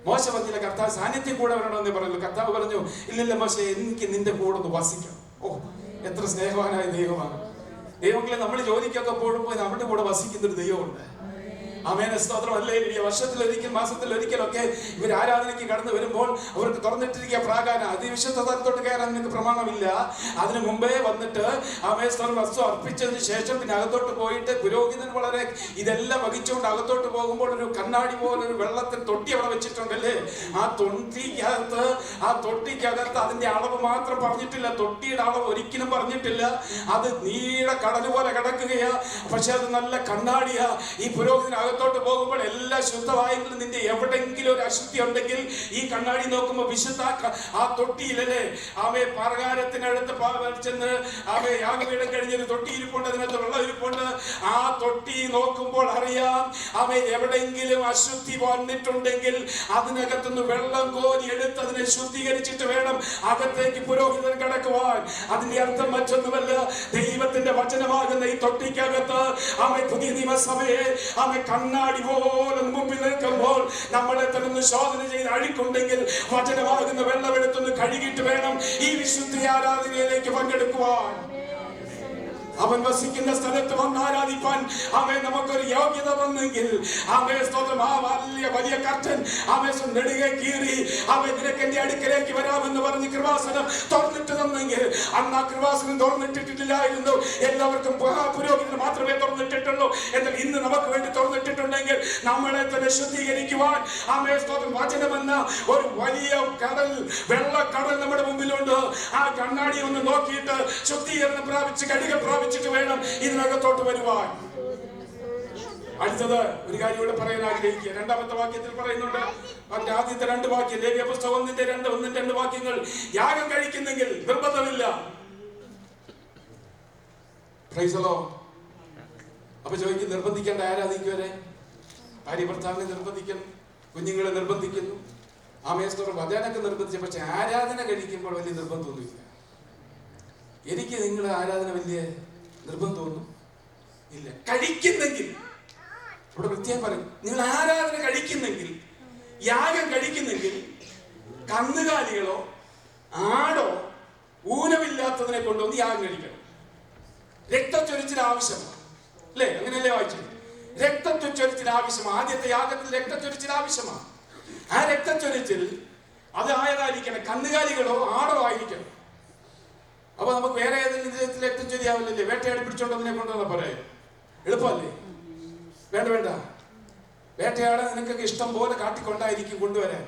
മോശ പറഞ്ഞില്ല കർത്താവ് സാന്നിധ്യം കൂടെ വരണമെന്നേ പറയുള്ളൂ. കർത്താവ് പറഞ്ഞു, ഇല്ലല്ല മോശ, എനിക്ക് നിന്റെ കൂടെ ഒന്ന് വസിക്കണം. ഓ, എത്ര സ്നേഹവാനായ ദൈവമാണ്. ദൈവങ്ങളെ നമ്മൾ ജോലിക്കൊക്കെ പോകുമ്പോൾ നമ്മുടെ കൂടെ വസിക്കുന്നൊരു ദൈവമുണ്ട്. ആമേൻ സ്തോത്രം. ഹല്ലേലൂയ. വർഷത്തിലൊരിക്കൽ മാസത്തിലൊരിക്കലൊക്കെ ഇവർ ആരാധനയ്ക്ക് കടന്നു വരുമ്പോൾ അവർക്ക് തുറന്നിട്ടിരിക്കുക പ്രാകാരം. അതിവിശുദ്ധ സ്ഥലത്തോട്ട് കയറാൻ നിങ്ങൾക്ക് പ്രമാണമില്ല. അതിനു മുമ്പേ വന്നിട്ട് ആമേൻ സ്തോത്രം വസ്തു അർപ്പിച്ചതിന് ശേഷം പിന്നെ അകത്തോട്ട് പോയിട്ട് പുരോഹിതൻ വളരെ ഇതെല്ലാം വഹിച്ചുകൊണ്ട് അകത്തോട്ട് പോകുമ്പോൾ ഒരു കണ്ണാടി പോലെ ഒരു വെള്ളത്തിൽ തൊട്ടി അവിടെ വെച്ചിട്ടുണ്ടല്ലേ. ആ തൊട്ടിക്കകത്ത് അതിന്റെ അളവ് മാത്രം പറഞ്ഞിട്ടില്ല, തൊട്ടിയുടെ അളവ് ഒരിക്കലും പറഞ്ഞിട്ടില്ല. അത് നീള കടൽ പോലെ കിടക്കുകയാ. പക്ഷെ അത് നല്ല കണ്ണാടിയാ. ഈ പുരോഹിതൻ അകത്തോട്ട് പോകുമ്പോൾ എല്ലാം ശുദ്ധമായെങ്കിലും നിന്റെ എവിടെങ്കിലും ഒരു അശുദ്ധി ഉണ്ടെങ്കിൽ ഈ കണ്ണാടി നോക്കുമ്പോൾ വിശുദ്ധ ആ തൊട്ടിയിലല്ലേ ആമേ പ്രകാരത്തിനടുത്ത് ചെന്ന് ആമേ യാഗപീഠം കഴിഞ്ഞൊരു തൊട്ടി ഇരിപ്പുണ്ട്, അതിനകത്ത് വെള്ളം ഇരിപ്പുണ്ട്. ആ തൊട്ടി നോക്കുമ്പോൾ അറിയാം ആമേ എവിടെയെങ്കിലും അശുദ്ധി വന്നിട്ടുണ്ടെങ്കിൽ അതിനകത്തുനിന്ന് വെള്ളം കോരി എടുത്ത് അതിനെ ശുദ്ധീകരിച്ചിട്ട് വേണം അകത്തേക്ക് പുരോഹിതൻ കടക്കുവാൻ. അതിന്റെ അർത്ഥം മറ്റൊന്നുമല്ല, ദൈവത്തിന്റെ വചനമാകുന്ന ഈ തൊട്ടിക്കകത്ത് ആമേ പുതിയ നിയമസഭയെ ആമേ കണ്ണാടി പോലെ മുമ്പിൽ നിൽക്കുമ്പോൾ നമ്മളെ തന്നെ ശോധന ചെയ്ത് അഴുക്കുണ്ടെങ്കിൽ വചനമാകുന്ന വെള്ളമെടുത്തൊന്ന് കഴുകിയിട്ട് വേണം ഈ വിശുദ്ധ ആരാധനയിലേക്ക് പങ്കെടുക്കുവാൻ. അവൻ വസിക്കുന്ന സ്ഥലത്ത് വന്ന് ആരാധിപ്പാൻ അവൻ നമുക്കൊരു യോഗ്യത വന്നെങ്കിൽ അവൻ സ്തോത്രം ആ വലിയ കർട്ടൻ അവൻ നെടുകെ കീറി അവൻ നിനക്ക് എന്റെ അടുക്കലേക്ക് വരാമെന്ന് പറഞ്ഞ് കൃപാസനം തുറന്നിട്ട് തന്നെങ്കിൽ അന്ന് ആ കൃപാസനം തുറന്നിട്ടിട്ടില്ലായിരുന്നു. എല്ലാവർക്കും പുരോഹിതന് മാത്രമേ തുറന്നിട്ടിട്ടുള്ളൂ. എന്നാൽ ഇന്ന് നമുക്ക് വേണ്ടി തുറന്നിട്ടിട്ടുണ്ടെങ്കിൽ നമ്മളെ തന്നെ ശുദ്ധീകരിക്കുവാൻ അവൻ സ്തോത്രം വചനമെന്ന ഒരു വലിയ കടൽ, വെള്ളക്കടൽ നമ്മുടെ മുമ്പിലുണ്ട്. ആ കണ്ണാടി ഒന്ന് നോക്കിയിട്ട് ശുദ്ധീകരണം പ്രാപിച്ച് കഴുകൽ പ്രാപിച്ചിട്ട് വേണം ഇതിനകത്തോട്ട് വരുവാൻ. അടുത്തത് ഒരു കാര്യം ഇവിടെ പറയാൻ ആഗ്രഹിക്കുക. രണ്ടാമത്തെ വാക്യത്തിൽ പറയുന്നുണ്ട്, മറ്റേ ആദ്യത്തെ രണ്ട് വാക്യം ലേവ്യ പുസ്തകം 1:2 വാക്യങ്ങൾ യാഗം കഴിക്കുന്നെങ്കിൽ നിർബന്ധമില്ല. Price the Lord. അപ്പൊ ചോദിക്കും, നിർബന്ധിക്കേണ്ട ആരാധിക്കുവരെ? ഭാര്യ ഭർത്താവിനെ നിർബന്ധിക്കുന്നു, കുഞ്ഞുങ്ങളെ നിർബന്ധിക്കുന്നു, ആമേസ്തോറും വചനൊക്കെ നിർബന്ധിച്ചു. പക്ഷെ ആരാധന കഴിക്കുമ്പോൾ വലിയ നിർബന്ധമൊന്നുമില്ല. എനിക്ക് നിങ്ങളെ ആരാധന വലിയ നിർബന്ധമൊന്നും ഇല്ല. കഴിക്കുന്നെങ്കിൽ ഇവിടെ പ്രത്യേകം പറയും, നിങ്ങൾ ആരാധന കഴിക്കുന്നെങ്കിൽ, യാഗം കഴിക്കുന്നെങ്കിൽ കന്നുകാലികളോ ആടോ ഊനമില്ലാത്തതിനെ കൊണ്ടുവന്ന് യാഗം കഴിക്കണം. രക്തച്ചൊരിച്ചിൽ ആവശ്യമാണ് അല്ലേ? അങ്ങനെയല്ലേ വായിച്ചത്? രക്തച്ചൊരിച്ചിൽ ആവശ്യമാണ്. ആദ്യത്തെ യാഗത്തിൽ രക്തച്ചൊരിച്ചിൽ ആവശ്യമാണ്. ആ രക്തച്ചൊരിച്ചിൽ അത് ആയതായിരിക്കണം, കന്നുകാലികളോ ആടോ ആയിരിക്കണം. അപ്പൊ നമുക്ക് വേറെ ഏതെങ്കിലും രക്തം ചൊരിയാവില്ലേ? വേട്ടയാടി പിടിച്ചോണ്ടതിനെ കൊണ്ടുവന്ന പറയാം, എളുപ്പമല്ലേ? വേണ്ട, വേട്ടയാടാൻ നിനക്കൊക്കെ ഇഷ്ടം പോലെ കാട്ടിക്കൊണ്ടായിരിക്കും കൊണ്ടുവരാൻ.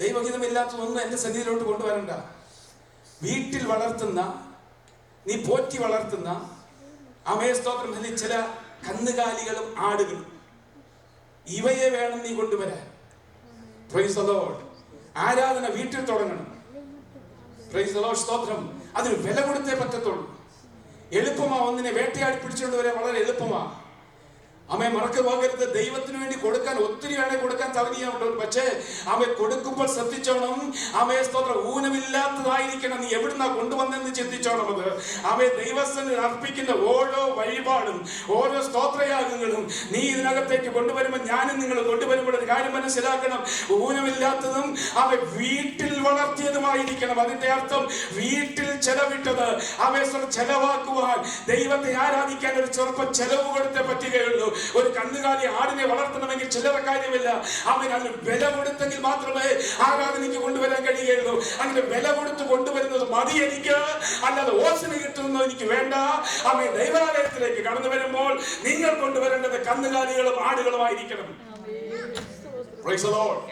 ദൈവഹിതമില്ലാത്തതൊന്നും എന്റെ സന്നിധിയിലോട്ട് കൊണ്ടുവരണ്ട. വീട്ടിൽ വളർത്തുന്ന, നീ പോറ്റി വളർത്തുന്ന അമേസ്തോത്രം ചില കന്നുകാലികളും ആടുകളും, ഇവയെ വേണം നീ കൊണ്ടുവരാൻ. Price the Lord. ആരാധന വീട്ടിൽ തുടങ്ങണം. Price the Lord. സ്തോത്രം. അതിന് വില കൊടുത്തേ പറ്റത്തുള്ളൂ. എളുപ്പമാ ഒന്നിനെ വേട്ടയാടി പിടിച്ചുകൊണ്ട് വരാൻ, വളരെ എളുപ്പമാ. അമ്മയെ മറക്കു പോകരുത്. ദൈവത്തിന് വേണ്ടി കൊടുക്കാൻ ഒത്തിരി വേണേ കൊടുക്കാൻ തവനിയുണ്ട്. പക്ഷേ അമ്മ കൊടുക്കുമ്പോൾ ശ്രദ്ധിച്ചോണം, അമ്മയെ സ്തോത്രം ഊനമില്ലാത്തതായിരിക്കണം. നീ എവിടുന്നാ കൊണ്ടുവന്നെന്ന് ചിന്തിച്ചോണം. അത് അമ്മയെ ദൈവസ്ഥനിൽ അർപ്പിക്കുന്ന ഓരോ വഴിപാടും ഓരോ സ്തോത്രയാഗങ്ങളും നീ ഇതിനകത്തേക്ക് കൊണ്ടുവരുമ്പോൾ, ഞാനും നിങ്ങൾ കൊണ്ടുവരുമ്പോൾ ഒരു കാര്യം മനസ്സിലാക്കണം, ഊനമില്ലാത്തതും അവ വീട്ടിൽ വളർത്തിയതുമായിരിക്കണം. അതിന്റെ അർത്ഥം വീട്ടിൽ ചെലവിട്ടത് അവയെ ചെലവാക്കുവാൻ, ദൈവത്തെ ആരാധിക്കാൻ ഒരു ചെറുപ്പം ചെലവ് കൊടുത്തേ പറ്റുകയുള്ളൂ. ഒരു കന്നുകാലി ആടിനെ വളർത്തണമെങ്കിൽ ചില്ലറ കാര്യമില്ല. അവൻ അതിന് വില കൊടുത്തെങ്കിൽ മാത്രമേ ആരാധനയ്ക്ക് കൊണ്ടുവരാൻ കഴിയുകയുള്ളൂ. അങ്ങനെ വില കൊടുത്ത് കൊണ്ടുവരുന്നത് മതി എനിക്ക്, അല്ലാതെ ഓസിന് കിട്ടുന്നത് എനിക്ക് വേണ്ട. അവൻ ദൈവാലയത്തിലേക്ക് കടന്നു വരുമ്പോൾ നിങ്ങൾ കൊണ്ടുവരേണ്ടത് കന്നുകാലികളും ആടുകളുമായിരിക്കണം. Praise the Lord.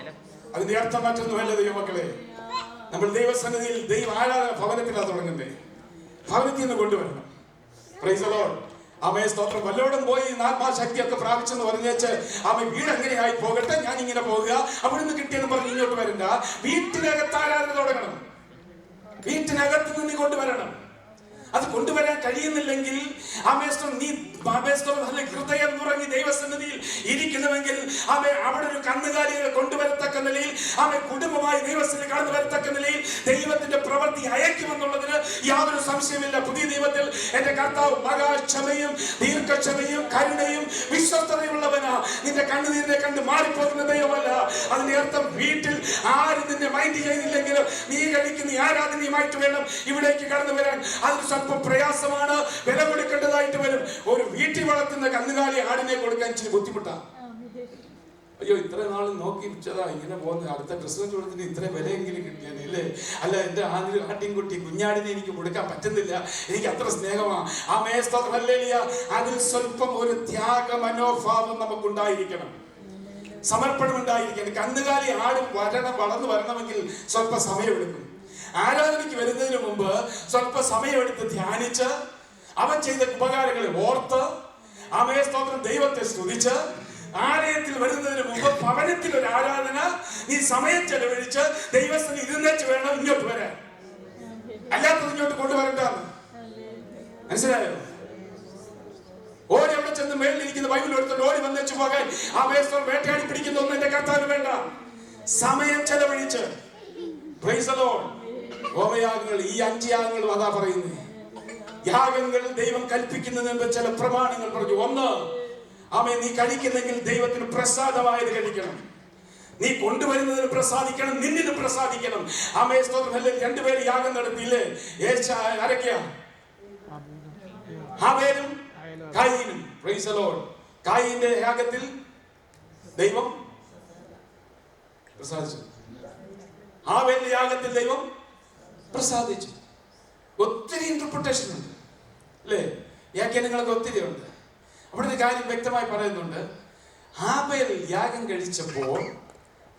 അതിന്റെ അർത്ഥം മറ്റൊന്നുമല്ല ദൈവമക്കളെ. നമ്മൾ ദൈവസന്നിധിയിൽ ദൈവ ആരാധന ഭവനത്തിലാണ് തുടങ്ങുന്നത്. ഭവനത്തിൽ നിന്ന് കൊണ്ടുവരണം. Price the Lord. അമ്മയെ സ്തോത്രം. വല്ലോടും പോയി ആത്മാശക്തിയൊക്കെ പ്രാപിച്ചെന്ന് പറഞ്ഞേച്ച് അമ്മ വീട് എങ്ങനെയായി പോകട്ടെ, ഞാൻ ഇങ്ങനെ പോകുക, അവിടുന്ന് കിട്ടിയെന്ന് പറഞ്ഞ് ഇങ്ങോട്ട് വരണ്ട. വീട്ടിനകത്ത് ആരാധന തുടങ്ങണം. വീട്ടിനകത്ത് നിന്ന് കൊണ്ടുവരണം. അത് കൊണ്ടുവരാൻ കഴിയുന്നില്ലെങ്കിൽ നീ നല്ല ഹൃദയം നുറങ്ങി ദൈവസന്നിധിയിൽ ഇരിക്കുന്നുവെങ്കിൽ അവിടെ ഒരു കന്നുകാലികളെ കൊണ്ടുവരത്തക്ക നിലയിൽ കുടുംബമായി ദൈവസന്നിധി കടന്നു വരത്തക്ക നിലയിൽ ദൈവത്തിന്റെ പ്രവൃത്തി അയക്കുമെന്നുള്ളതിന് യാതൊരു സംശയമില്ല. പുതിയ ദൈവത്തിൽ എന്റെ കർത്താവ് മഹാക്ഷമയും ദീർഘക്ഷമയും കരുണയും വിശ്വസ്തതയുള്ളവനാ. നിന്റെ കണ്ണുനീരിനെ കണ്ട് മാറിപ്പോകുന്ന ദൈവമല്ല. അതിന്റെ അർത്ഥം വീട്ടിൽ ആരും നിന്നെ മൈൻഡ് ചെയ്തില്ലെങ്കിലും നീ കഴിക്കുന്ന ആരാധനയുമായിട്ട് വേണം ഇവിടേക്ക് കടന്നു വരാൻ. അതിന് സ്വല്പം പ്രയാസമാണ്, വില കൊടുക്കേണ്ടതായിട്ട് വരും. ഒരു വീട്ടിൽ വളർത്തുന്ന കന്നുകാലി ആടിനെ കൊടുക്കാൻ ഇച്ചിരി ബുദ്ധിമുട്ടാണ്. അയ്യോ, ഇത്ര നാൾ നോക്കി വെച്ചതാ ഇങ്ങനെ പോകുന്നത്, അടുത്ത ക്രിസ്മസ് കൊടുത്തിട്ട് ഇത്ര വിലയെങ്കിലും കിട്ടിയാലേ. അല്ല, എന്റെ ആട്ടിൻകുട്ടി കുഞ്ഞാടിനെ എനിക്ക് കൊടുക്കാൻ പറ്റുന്നില്ല, എനിക്ക് അത്ര സ്നേഹമാണ്. ആ മേസ്തോത്രമല്ലേലിയ, അതിൽ സ്വല്പം ഒരു ത്യാഗ മനോഭാവം നമുക്കുണ്ടായിരിക്കണം, സമർപ്പണം ഉണ്ടായിരിക്കണം. കന്നുകാലി ആടും വളർന്നു വരണമെങ്കിൽ സ്വല്പ സമയമെടുക്കും. ആരാധനയ്ക്ക് വരുന്നതിന് മുമ്പ് സ്വല്പ സമയമെടുത്ത് ധ്യാനിച്ച് അവൻ ചെയ്ത ഉപകാരങ്ങളെ ഓർത്ത് ആമേസ്തോത്രം ദൈവത്തെ സ്തുതിച്ച് ആലയത്തിൽ വരുന്നതിന് മുമ്പ് ഭവനത്തിൽ ഒരു ആരാധന നീ സമയം ചെലവഴിച്ച് ദൈവസ്ഥന് ഇരുന്നേച്ച് വേണം ഇങ്ങോട്ട് വരാൻ. അല്ലാത്തത് ഇങ്ങോട്ട് കൊണ്ടുവരണ്ടാന്ന് മനസ്സിലായോ? ഓടി അവിടെ ചെന്ന് മേളിലിരിക്കുന്ന ബൈബിൾ എടുത്തോണ്ട് ഓടി വന്നേച്ചു പോകാൻ ആമേസ്തോത്രം വേട്ടയാടി പിടിക്കുന്ന ഒന്നും എന്റെ കർത്താവിന് വേണ്ട. സമയം ചെലവഴിച്ച് ഹോമയാഗങ്ങൾ, ഈ 5 യാഗങ്ങളും അതാ പറയുന്നത്. യാഗങ്ങൾ ദൈവം കൽപ്പിക്കുന്നതിന് ചില പ്രമാണങ്ങൾ പറഞ്ഞു. 1, ആമേ, നീ കഴിക്കുന്നെങ്കിൽ ദൈവത്തിന് പ്രസാദമായത് കഴിക്കണം. നീ കൊണ്ടുവരുന്നതിന് പ്രസാദിക്കണം, നിന്നിന് പ്രസാദിക്കണം. ആമേ സ്തോത്രം. 2 പേര് യാഗം നടത്തിയില്ലേ? ആരൊക്കെയാ? ഹാബേലും കായീനും. Praise the Lord. കായീന്റെ യാഗത്തിൽ ദൈവം പ്രസാദിച്ചു, ഹാബേലിന്റെ യാഗത്തിൽ ദൈവം പ്രസാദിച്ചു. ഒത്തിരി ഇന്റർപ്രിട്ടേഷൻ ഉണ്ട് അല്ലേ? വ്യാഖ്യാനങ്ങളൊക്കെ ഒത്തിരി ഉണ്ട്. അവിടെ ഒരു കാര്യം വ്യക്തമായി പറയുന്നുണ്ട്. ഹാബേൽ യാഗം കഴിച്ചപ്പോൾ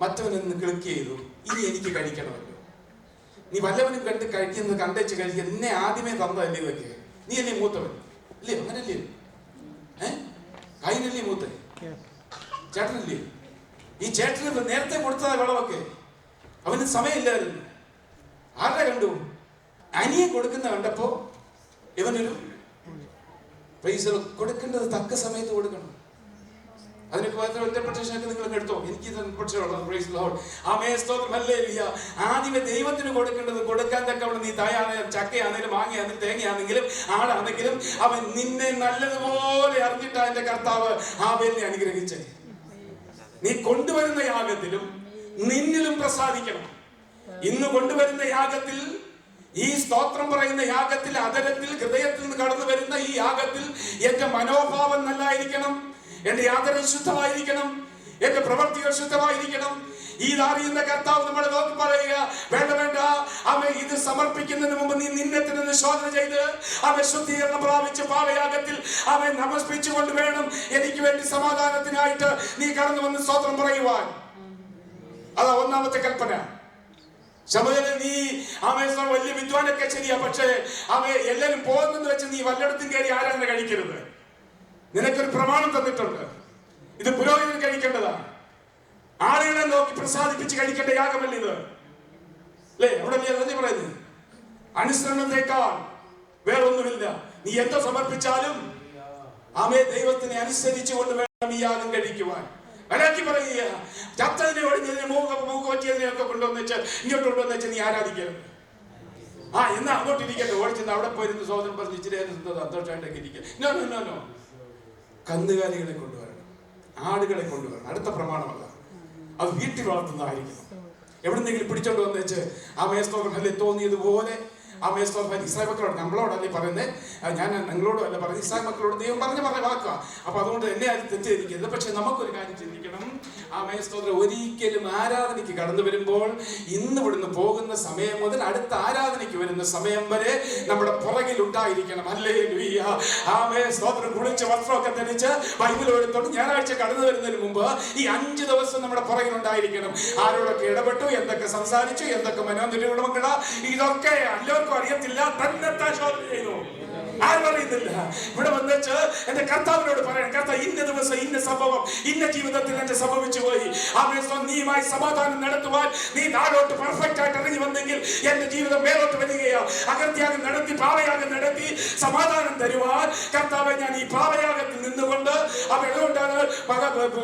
മറ്റവനൊന്ന് ക്ലിക്ക് ചെയ്തു, ഇനി എനിക്ക് കഴിക്കണമല്ലോ. നീ വല്ലവനും കണ്ട് കഴിക്കുന്നത് കണ്ടേച്ച് കഴിക്കുക, എന്നെ ആദ്യമേ തന്നതല്ലേ ഇതൊക്കെ, നീ അല്ലേ മൂത്തവൻ അല്ലേ? അങ്ങനല്ലേ? കായിനല്ലേ മൂത്തൻ? ചേട്ടനല്ലേ? ഈ ചേട്ടന് നേരത്തെ കൊടുത്തതാ വിളവൊക്കെ, അവന് സമയമില്ലായിരുന്നു. ആരുടെ കണ്ടു? അനിയെ കൊടുക്കുന്ന കണ്ടപ്പോ ഇവനൊരു പൈസ കൊടുക്കേണ്ടത് തക്ക സമയത്ത് കൊടുക്കണം. അതിനൊക്കെ മാത്രം ഇന്റർപ്രിട്ടേഷനൊക്കെ നിങ്ങൾ എടുത്തോ, എനിക്ക് ആദ്യമേ ദൈവത്തിന് കൊടുക്കേണ്ടത് കൊടുക്കാൻ തക്കവണ്ണം നീ തായാണെങ്കിലും ചക്കയാണെങ്കിലും മാങ്ങയാണെങ്കിലും തേങ്ങയാണെങ്കിലും ആടാണെങ്കിലും അവൻ നിന്നെ നല്ലതുപോലെ അറിഞ്ഞിട്ടാ എന്റെ കർത്താവ് ഹാബേലിനെ അനുഗ്രഹിച്ചേ. നീ കൊണ്ടുവരുന്ന യാഗത്തിലും നിന്നിലും പ്രസാദിക്കണം. ഇന്ന് കൊണ്ടുവരുന്ന യാഗത്തിൽ, ഈ സ്തോത്രം പറയുന്ന യാഗത്തിൽ, അതരത്തിൽ ഹൃദയത്തിൽ നിന്ന് കടന്നു വരുന്ന ഈ യാഗത്തിൽ എന്റെ മനോഭാവം നല്ലായിരിക്കണം, എന്റെ ആദരം ശുദ്ധമായിരിക്കണം, എന്റെ പ്രവർത്തികൾ ശുദ്ധമായിരിക്കണം. ഇതറിയുന്ന കർത്താവ് നമ്മളെ നോക്കി പറയുക, വേണ്ട വേണ്ട, അവൻ ഇത് സമർപ്പിക്കുന്നതിന് മുമ്പ് നീ നിന്നെ തന്നെ ശോധന ചെയ്ത് അവൻ ശുദ്ധീകരണം പ്രാപിച്ച് പാവയാഗത്തിൽ അവൻ നമസ്കരിച്ചുകൊണ്ട് വേണം എനിക്ക് വേണ്ടി സമാധാനത്തിനായിട്ട് നീ കടന്നു വന്ന് സ്തോത്രം പറയുവാൻ. അതാ 1ാമത്തെ കൽപ്പന. ശമൂവേലേ, നീ ആമേശ്വരം വലിയ വിദ്വാനൊക്കെ ശരിയാ, പക്ഷേ എല്ലാരും പോകുന്നെന്ന് വെച്ച് നീ വല്ലയിടത്തും കയറി ആരാധന കഴിക്കരുത്. നിനക്കൊരു പ്രമാണം തന്നിട്ടുണ്ട്, ഇത് പുരോഹിതൻ കഴിക്കേണ്ടതാണ്. ആളുകളെ നോക്കി പ്രസാദിപ്പിച്ച് കഴിക്കേണ്ട യാഗമല്ല ഇത് അല്ലേ? അവിടെ അല്ലേ പറയുന്നത്? അനുസരണത്തേക്കാൾ വേറൊന്നുമില്ല. നീ എന്തോ സമർപ്പിച്ചാലും ദൈവത്തിനെ അനുസരിച്ചുകൊണ്ട് വേണം ഈ യാഗം കഴിക്കുവാൻ. അനാക്കി പറയുക, ചത്തതിനെ ഒഴിഞ്ഞതിനെ മൂക്ക് പറ്റിയതിനെ ഒക്കെ കൊണ്ടുവന്നെച്ച് ഇങ്ങോട്ട് കൊണ്ടുവന്നെച്ച് നീ ആരാധിക്കരുത്. എന്നാ അങ്ങോട്ട് ഇരിക്കട്ടെ, ഓടിച്ചെന്ന് അവിടെ പോയിരുന്ന് സോദരൻ പറഞ്ഞ് ഇച്ചിരി സന്തോഷമായിട്ടൊക്കെ ഇരിക്കുക. നോ നോ നോ നോ, കന്നുകാലികളെ കൊണ്ടുവരണം, ആടുകളെ കൊണ്ടുവരണം. അടുത്ത പ്രമാണമല്ല, അത് വീട്ടിൽ വളർത്തുന്നതായിരിക്കണം. എവിടെന്നെങ്കിലും പിടിച്ചോണ്ട് വന്നേച്ച് സ്തോത്രം അല്ലെ തോന്നിയതുപോലെ സ്തോത്രം ഇസ്രായേൽ മക്കളോട്, നമ്മളോടല്ലേ പറയുന്നത്, ഞാൻ നിങ്ങളോടും അല്ല പറയുന്നത്, ഇസ്രായേൽ മക്കളോട് ദൈവം പറഞ്ഞ വാക്കുക. അപ്പൊ അതുകൊണ്ട് എന്നെ അത് തെറ്റിദ്ധരിക്കരുത്. പക്ഷെ നമുക്കൊരു കാര്യം ചിന്തിക്കണം. സ്തോത്രം ഒരിക്കലും ആരാധനയ്ക്ക് കടന്നു വരുമ്പോൾ ഇന്ന് ഇവിടുന്ന് പോകുന്ന സമയം മുതൽ അടുത്ത ആരാധനയ്ക്ക് വരുന്ന സമയം വരെ നമ്മുടെ പുറകിൽ ഉണ്ടായിരിക്കണം. ഹല്ലേലൂയ. സ്തോത്രം കുളിച്ച് വസ്ത്രമൊക്കെ ധരിച്ച് ബൈബിൾ എടുത്തോണ്ട് ഞായറാഴ്ച കടന്നു വരുന്നതിന് മുമ്പ് ഈ 5 ദിവസം നമ്മുടെ പുറകിൽ ഉണ്ടായിരിക്കണം. ആരോടൊക്കെ ഇടപെട്ടു, എന്തൊക്കെ സംസാരിച്ചു, എന്തൊക്കെ മനോനിലൂടമക്കളാ, ഇതൊക്കെ എല്ലാവർക്കും അറിയത്തില്ല. തന്നെ ശോധന ചെയ്തു, ആരും അറിയുന്നില്ല. ഇവിടെ വന്നിച്ച് എന്റെ കർത്താവിനോട് പറയണം, കർത്താവ് ഇന്ന ദിവസം ഇന്ന സംഭവം ഇന്ന ജീവിതത്തിൽ എന്റെ സംഭവിച്ചു പോയി, നീയുമായി സമാധാനം നടത്തുവാൻ നീ താഴോട്ട് പെർഫെക്റ്റ് ആയിട്ട് ഇറങ്ങി വന്നെങ്കിൽ എന്റെ ജീവിതം മേലോട്ട് വരികയാ. അകത്യാഗം നടത്തി പാവയാഗം നടത്തി സമാധാനം തരുവാൻ കർത്താവെ ഞാൻ ഈ പാവയാഗത്തിൽ നിന്നുകൊണ്ട് അതുകൊണ്ടാണ്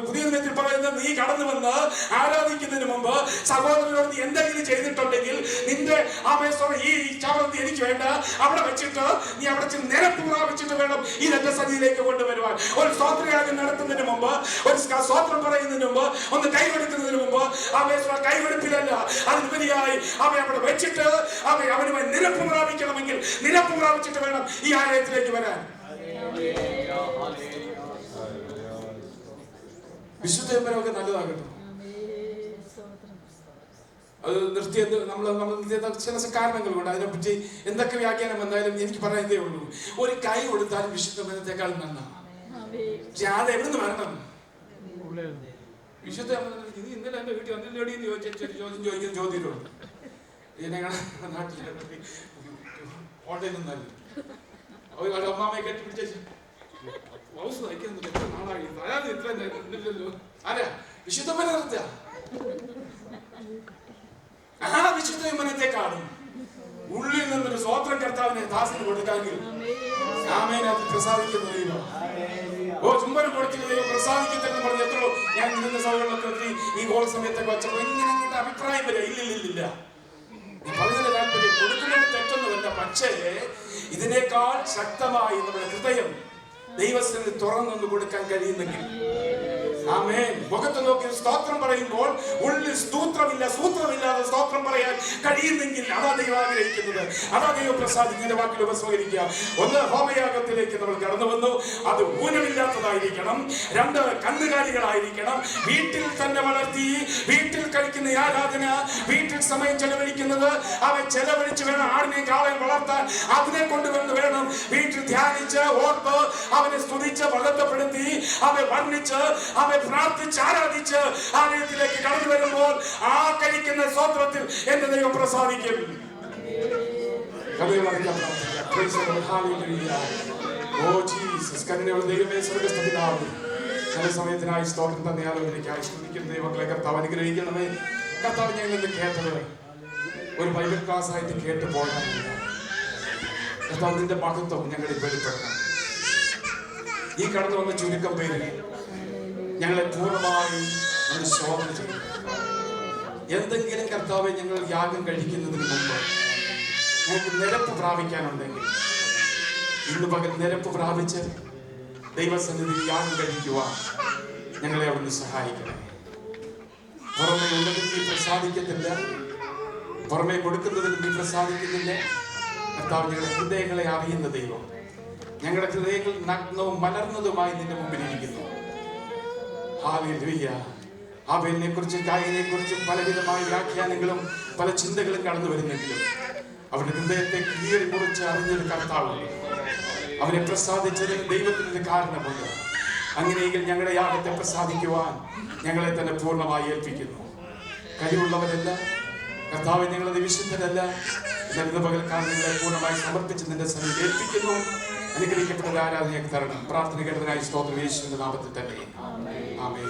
പുതിയ നിയമത്തിൽ പറയുന്നത്, നീ കടന്നു വന്ന് ആരാധിക്കുന്ന പ്രാപിക്കുന്നതിന് മുമ്പ് സഹോദരനോട് നീ എന്തെങ്കിലും ചെയ്തിട്ടുണ്ടെങ്കിൽ നിന്റെ ഈ ചവറത്തി എനിക്ക് വേണ്ട, അവിടെ വെച്ചിട്ട് നീ അവിടെ നിരപ്പ് പ്രാപിച്ചിട്ട് വേണം ഇതെന്റെ സന്നിധിയിലേക്ക് കൊണ്ടുവരുവാൻ. ഒരു സ്തോത്രയാഗം നടത്തുന്നതിന് മുമ്പ്, ഒരു സ്തോത്രം പറയുന്നതിന് മുമ്പ്, ഒന്ന് കൈകൊടുക്കുന്നതിന് മുമ്പ് കൈകൊടുപ്പിലല്ല, അതിനുപരിയായി അവിടെ വെച്ചിട്ട് അവനുമായി നിരപ്പ് പ്രാപിക്കണമെങ്കിൽ നിരപ്പ് പ്രാപിച്ചിട്ട് വേണം ഈ ആലയത്തിലേക്ക് വരാൻ. വിശുദ്ധമൊക്കെ നല്ലതാകട്ടെ. അത് നിർത്തിയത് നമ്മൾ ചില കാരണങ്ങളുണ്ട്. അതിനെപ്പറ്റി എന്തൊക്കെ വ്യാഖ്യാനം വന്നാലും എനിക്ക് പറയുന്നതേ ഉള്ളൂ, ഒരു കൈ കൊടുത്താലും വിശുദ്ധമനത്തെക്കാൾ നന്നാണ്. പക്ഷെ അത് എവിടുന്ന് വരണം? വിശുദ്ധ ഇത് ഇന്നലെ എന്റെ വീട്ടിൽ വന്നില്ലോടി എന്ന് ചോദിക്കുന്ന ചോദ്യമുണ്ട്. ഞങ്ങളുടെ നാട്ടിൽ കോട്ടയിൽ നിന്നല്ല അമ്മാമ്മയെ കെട്ടിപ്പിടിച്ച ബ്ലൗസ് തയ്ക്കുന്നത് എത്ര നാളായി, അതായത് ഇത്ര ഇല്ലല്ലോ. ആരാ വിശുദ്ധമന നിർത്തുക? ആ വിശുദ്ധമനത്തെക്കാളും ഉള്ളിൽ നിന്നൊരു സ്വോത്രം കർത്താവിനെ ദാസന് കൊടുക്കാമെങ്കിൽ അത് പ്രസാദിക്കുന്ന ദൈവം. ചുംബനം കൊടുക്കുന്ന ദൈവം പ്രസാദിക്കത്തെന്ന് പറഞ്ഞ് എത്രയോ ഞാൻ നിന്ന സഭകളിലൊക്കെ ഈ ഗോൾ സമയത്തൊക്കെ വെച്ചപ്പോൾ ഇങ്ങനെ അങ്ങോട്ട് അഭിപ്രായം വരിക. ഇല്ലില്ല, പറഞ്ഞതിന്റെ താല്പര്യം കൊടുക്കുന്നത് തെറ്റൊന്നുമല്ല. പക്ഷേ ഇതിനേക്കാൾ ശക്തമായി നമ്മുടെ ഹൃദയം ദൈവത്തിന് തുറന്നൊന്ന് കൊടുക്കാൻ കഴിയുന്നെങ്കിൽ, ആമേൻ, മുഖത്ത് നോക്കി സ്തോത്രം പറയുമ്പോൾ ഉള്ളിൽ സൂത്രമില്ലാതെ സ്തോത്രം പറയാൻ കഴിയുന്നെങ്കിൽ അതാ ദൈവം ആഗ്രഹിക്കുന്നത്, അതാ ദൈവം പ്രസാദിക്കുന്ന വാക്കിൽ ഉപസ്മരിക്കുക. ഒന്ന്, ഹോമയാഗത്തിലേക്ക് നമ്മൾ കടന്നു വന്നു. അത് ഊനമില്ലാത്തതായിരിക്കണം. 2, കന്നുകാലികളായിരിക്കണം. വീട്ടിൽ തന്നെ വളർത്തി വീട്ടിൽ കഴിക്കുന്ന ആരാധന, വീട്ടിൽ സമയം ചെലവഴിക്കുന്നത്, അവൻ ചെലവഴിച്ച് വേണം ആടിനെയും കാളയും വളർത്താൻ. അതിനെ കൊണ്ടുവന്ന് വേണം വീട്ടിൽ ധ്യാനിച്ച് ഓർത്ത് അവനെ സ്തുതിച്ച് മഹത്വപ്പെടുത്തി അവനെ വർണ്ണിച്ച് അവനെ പ്രാർത്ഥിച്ച് ആരാധിച്ച് ആലയത്തിലേക്ക് കടന്നു വരുമ്പോൾ ആ കഴിക്കുന്ന സ്തോത്രത്തിൽ എന്റെ ദൈവം പ്രസാദിക്കും. ചില സമയത്തിനായി സ്തോത്രം തന്നെ ആലോചനയ്ക്കായി സ്തുതിക്കുന്ന ദൈവങ്ങളെ കർത്താവ് അനുഗ്രഹിക്കണമേ. കർത്താവ് ഞങ്ങൾ ഇന്ന് കേട്ടത് ഒരു ബൈബിൾ ക്ലാസ് ആയിട്ട് കേട്ട് പോകണം. കർത്താവ് നിന്റെ മഹത്വം ഞങ്ങളിൽ വെളിപ്പെടണം. ഈ കടന്നു വന്ന ചുരുക്കം പേര് ഞങ്ങളെ പൂർണ്ണമായി ശോധന ചെയ്യും. എന്തെങ്കിലും കർത്താവെ ഞങ്ങൾ യാഗം കഴിക്കുന്നതിന് മുമ്പ് ഞങ്ങൾക്ക് നിരപ്പ് പ്രാപിക്കാനുണ്ടെങ്കിൽ ഇന്ന് പകൽ നിരപ്പ് പ്രാപിച്ച് ദൈവസന്നിധിയിൽ യാഗം കഴിക്കുവാൻ ഞങ്ങളെ അവിടുന്ന് സഹായിക്കണം. പുറമെ ഉള്ളതിൽ നീ പ്രസാദിക്കത്തില്ല, പുറമെ കൊടുക്കുന്നതിൽ നീ പ്രസാദിക്കുന്നില്ല. കർത്താവ് ഞങ്ങളുടെ ഹൃദയങ്ങളെ അറിയുന്ന ദൈവം, ഞങ്ങളുടെ ഹൃദയങ്ങൾ നഗ്നവും മലർന്നതുമായി നിന്റെ മുമ്പിൽ ഇരിക്കുന്നു. ഹല്ലേലൂയ. ആബേലിനെ കുറിച്ചും കായീനെ കുറിച്ചും പലവിധമായ വ്യാഖ്യാനങ്ങളും പല ചിന്തകളും കടന്നു വരുന്നെങ്കിലും അവരുടെ ഹൃദയത്തെ കീറി മുറിച്ച് അറിഞ്ഞൊരു കർത്താവുണ്ട്. അവനെ പ്രസാദിച്ചതിന് ദൈവത്തിന് കാരണമുണ്ട്. അങ്ങനെയെങ്കിൽ ഞങ്ങളുടെ യാഗത്തെ പ്രസാദിക്കുവാൻ ഞങ്ങളെ തന്നെ പൂർണ്ണമായി ഏൽപ്പിക്കുന്നു. കഴിവുള്ളവരല്ല കർത്താവ്, ഞങ്ങളത് വിശുദ്ധരല്ല. ഇന്നത്തെ പകൽക്കാലം നിങ്ങളെ പൂർണ്ണമായി സമർപ്പിച്ച് നിന്റെ സന്നിധിയിൽ ഏൽപ്പിക്കുന്നു. അനുഗ്രഹിക്കപ്പെട്ട ആരാധനയൊക്കെ തരണം. പ്രാർത്ഥന കേട്ടതിനായി സ്തോത്രം യേശുവിന്റെ നാമത്തിൽ തന്നെ. ആമേൻ.